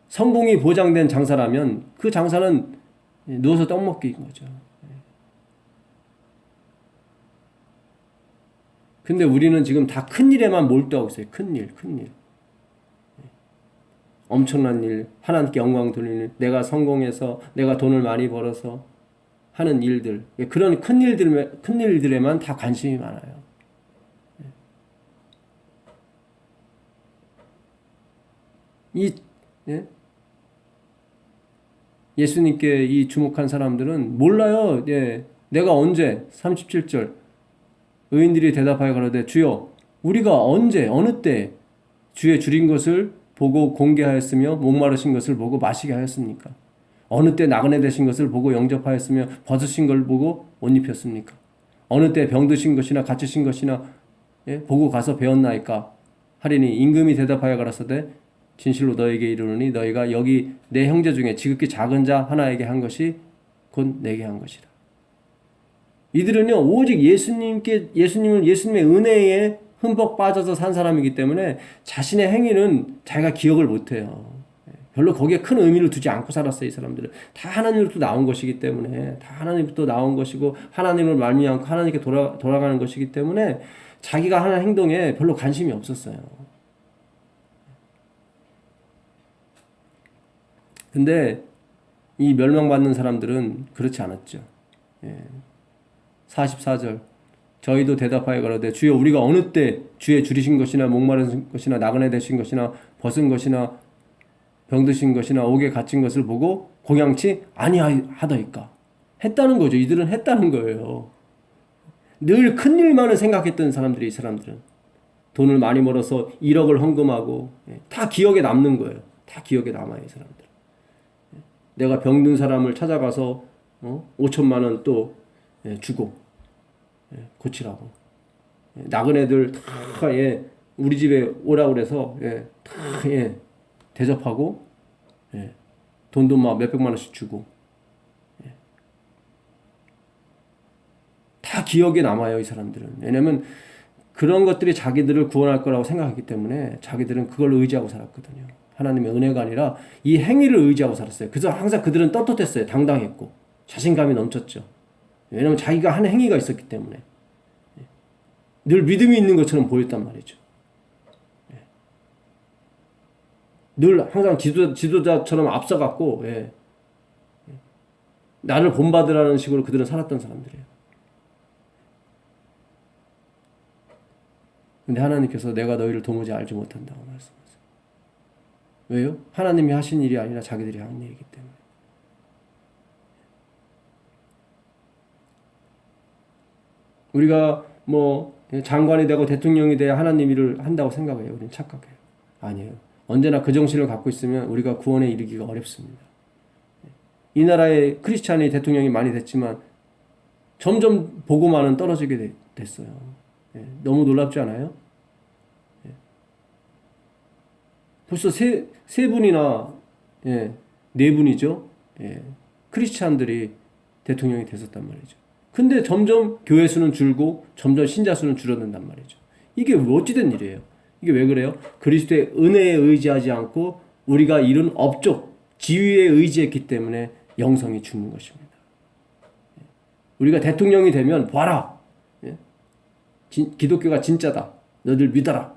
성공이 보장된 장사라면 그 장사는 누워서 떡 먹기인 거죠. 근데 우리는 지금 다 큰 일에만 몰두하고 있어요. 큰 일. 엄청난 일, 하나님께 영광 돌리는 일, 내가 성공해서 내가 돈을 많이 벌어서 하는 일들, 그런 큰 일들에만 다 관심이 많아요. 예수님께 이 주목한 사람들은 몰라요. 내가 언제 37절 의인들이 대답하여 가로되 주여 우리가 언제 어느 때 주의 줄인 것을 보고 공개하였으며 목마르신 것을 보고 마시게 하였습니까? 어느 때 나그네 되신 것을 보고 영접하였으며 벗으신 걸 보고 옷 입혔습니까? 어느 때 병드신 것이나 갇히신 것이나 보고 가서 배웠나이까? 하리니 임금이 대답하여 가라사대 진실로 너에게 이르노니 너희가 여기 내 형제 중에 지극히 작은 자 하나에게 한 것이 곧 내게 한 것이라. 이들은요 오직 예수님의 은혜에 흠뻑 빠져서 산 사람이기 때문에 자신의 행위는 자기가 기억을 못해요. 별로 거기에 큰 의미를 두지 않고 살았어요. 이 사람들은 다 하나님으로부터 나온 것이기 때문에, 다 하나님부터 나온 것이고 하나님을 말미암고 하나님께 돌아가는 것이기 때문에 자기가 하는 행동에 별로 관심이 없었어요. 근데 이 멸망받는 사람들은 그렇지 않았죠. 44절 저희도 대답하여 가로되 주여 우리가 어느 때 주의 줄이신 것이나 목마른 것이나 나그네 되신 것이나 벗은 것이나 병드신 것이나 옥에 갇힌 것을 보고 공양치 아니하더이까. 했다는 거죠. 이들은 했다는 거예요. 늘 큰 일만을 생각했던 사람들이, 이 사람들은 돈을 많이 벌어서 1억을 헌금하고 다 기억에 남는 거예요. 다 기억에 남아요. 이 사람들. 내가 병든 사람을 찾아가서 5천만 원 또 주고 고치라고. 나그네들 다 우리 집에 오라고 그래서 다 대접하고 돈도 막 몇백만 원씩 주고 다 기억에 남아요. 이 사람들은. 왜냐면 그런 것들이 자기들을 구원할 거라고 생각했기 때문에 자기들은 그걸 의지하고 살았거든요. 하나님의 은혜가 아니라 이 행위를 의지하고 살았어요. 그래서 항상 그들은 떳떳했어요. 당당했고 자신감이 넘쳤죠. 왜냐하면 자기가 한 행위가 있었기 때문에 늘 믿음이 있는 것처럼 보였단 말이죠. 늘 항상 지도자처럼 앞서갔고 나를 본받으라는 식으로 그들은 살았던 사람들이에요. 근데 하나님께서 내가 너희를 도무지 알지 못한다고 말씀하세요. 왜요? 하나님이 하신 일이 아니라 자기들이 한 일이기 때문에. 우리가 뭐 장관이 되고 대통령이 돼야 하나님 일을 한다고 생각해요. 우리는 착각해요. 아니에요. 언제나 그 정신을 갖고 있으면 우리가 구원에 이르기가 어렵습니다. 이 나라에 크리스찬이 대통령이 많이 됐지만 점점 보고만은 떨어지게 됐어요. 너무 놀랍지 않아요? 벌써 세 분이나 네 분이죠. 크리스찬들이 대통령이 됐었단 말이죠. 근데 점점 교회 수는 줄고 점점 신자 수는 줄어든단 말이죠. 이게 어찌된 일이에요? 이게 왜 그래요? 그리스도의 은혜에 의지하지 않고 우리가 이룬 업적, 지위에 의지했기 때문에 영성이 죽는 것입니다. 우리가 대통령이 되면 봐라. 기독교가 진짜다. 너들 믿어라.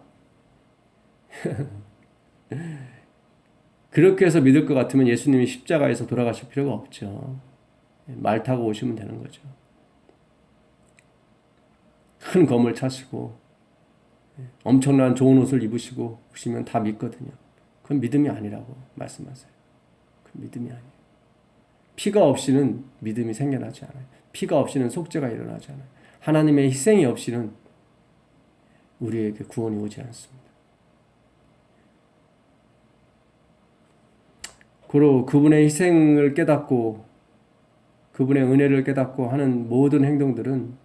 그렇게 해서 믿을 것 같으면 예수님이 십자가에서 돌아가실 필요가 없죠. 말 타고 오시면 되는 거죠. 큰 검을 차시고 엄청난 좋은 옷을 입으시고 오시면 다 믿거든요. 그건 믿음이 아니라고 말씀하세요. 그건 믿음이 아니에요. 피가 없이는 믿음이 생겨나지 않아요. 피가 없이는 속죄가 일어나지 않아요. 하나님의 희생이 없이는 우리에게 구원이 오지 않습니다. 고로 그분의 희생을 깨닫고 그분의 은혜를 깨닫고 하는 모든 행동들은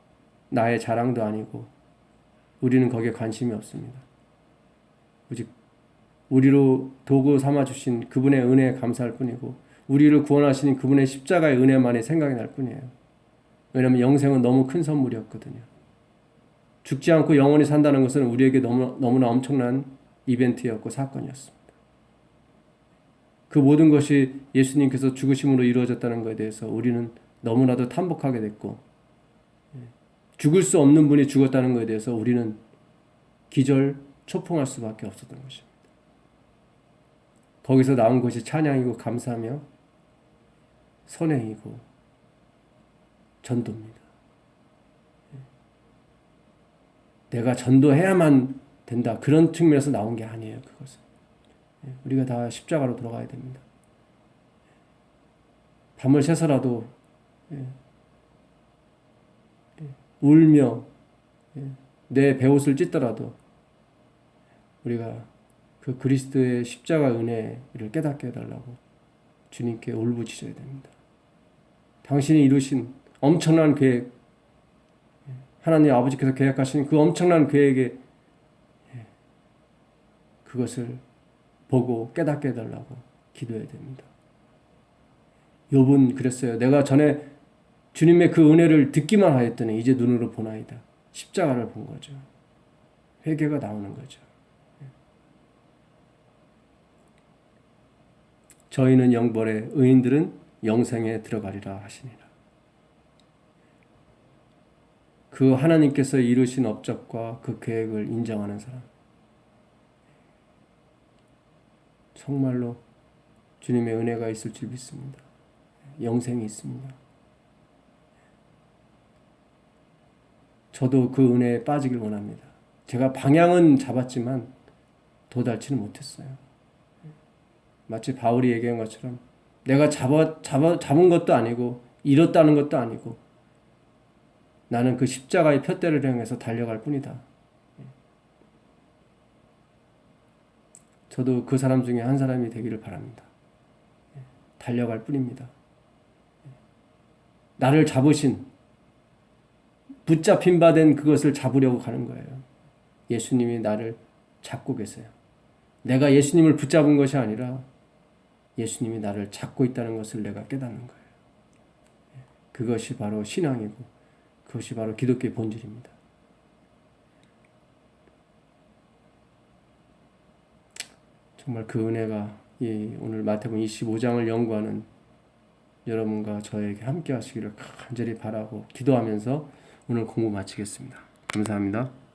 나의 자랑도 아니고 우리는 거기에 관심이 없습니다. 오직 우리로 도구 삼아주신 그분의 은혜에 감사할 뿐이고 우리를 구원하시는 그분의 십자가의 은혜만이 생각이 날 뿐이에요. 왜냐하면 영생은 너무 큰 선물이었거든요. 죽지 않고 영원히 산다는 것은 우리에게 너무나 엄청난 이벤트였고 사건이었습니다. 그 모든 것이 예수님께서 죽으심으로 이루어졌다는 것에 대해서 우리는 너무나도 탐복하게 됐고 죽을 수 없는 분이 죽었다는 것에 대해서 우리는 기절 초풍할 수밖에 없었던 것입니다. 거기서 나온 것이 찬양이고 감사하며 선행이고 전도입니다. 내가 전도해야만 된다. 그런 측면에서 나온 게 아니에요. 그것은. 우리가 다 십자가로 돌아가야 됩니다. 밤을 새서라도 울며 내 베옷을 찢더라도 우리가 그 그리스도의 십자가 은혜를 깨닫게 해달라고 주님께 울부짖어야 됩니다. 당신이 이루신 엄청난 계획, 하나님 아버지께서 계획하신 그 엄청난 계획에 그것을 보고 깨닫게 해달라고 기도해야 됩니다. 욥은 그랬어요. 내가 전에 주님의 그 은혜를 듣기만 하였더니 이제 눈으로 보나이다. 십자가를 본 거죠. 회개가 나오는 거죠. 저희는 영벌에 의인들은 영생에 들어가리라 하시니라. 그 하나님께서 이루신 업적과 그 계획을 인정하는 사람, 정말로 주님의 은혜가 있을 줄 믿습니다. 영생이 있습니다. 저도 그 은혜에 빠지길 원합니다. 제가 방향은 잡았지만 도달치는 못했어요. 마치 바울이 얘기한 것처럼 내가 잡은 것도 아니고 잃었다는 것도 아니고 나는 그 십자가의 푯대를 향해서 달려갈 뿐이다. 저도 그 사람 중에 한 사람이 되기를 바랍니다. 달려갈 뿐입니다. 나를 잡으신, 붙잡힌 바 된 그것을 잡으려고 가는 거예요. 예수님이 나를 잡고 계세요. 내가 예수님을 붙잡은 것이 아니라 예수님이 나를 잡고 있다는 것을 내가 깨닫는 거예요. 그것이 바로 신앙이고 그것이 바로 기독교의 본질입니다. 정말 그 은혜가 오늘 마태복음 25장을 연구하는 여러분과 저에게 함께 하시기를 간절히 바라고 기도하면서 오늘 공부 마치겠습니다. 감사합니다.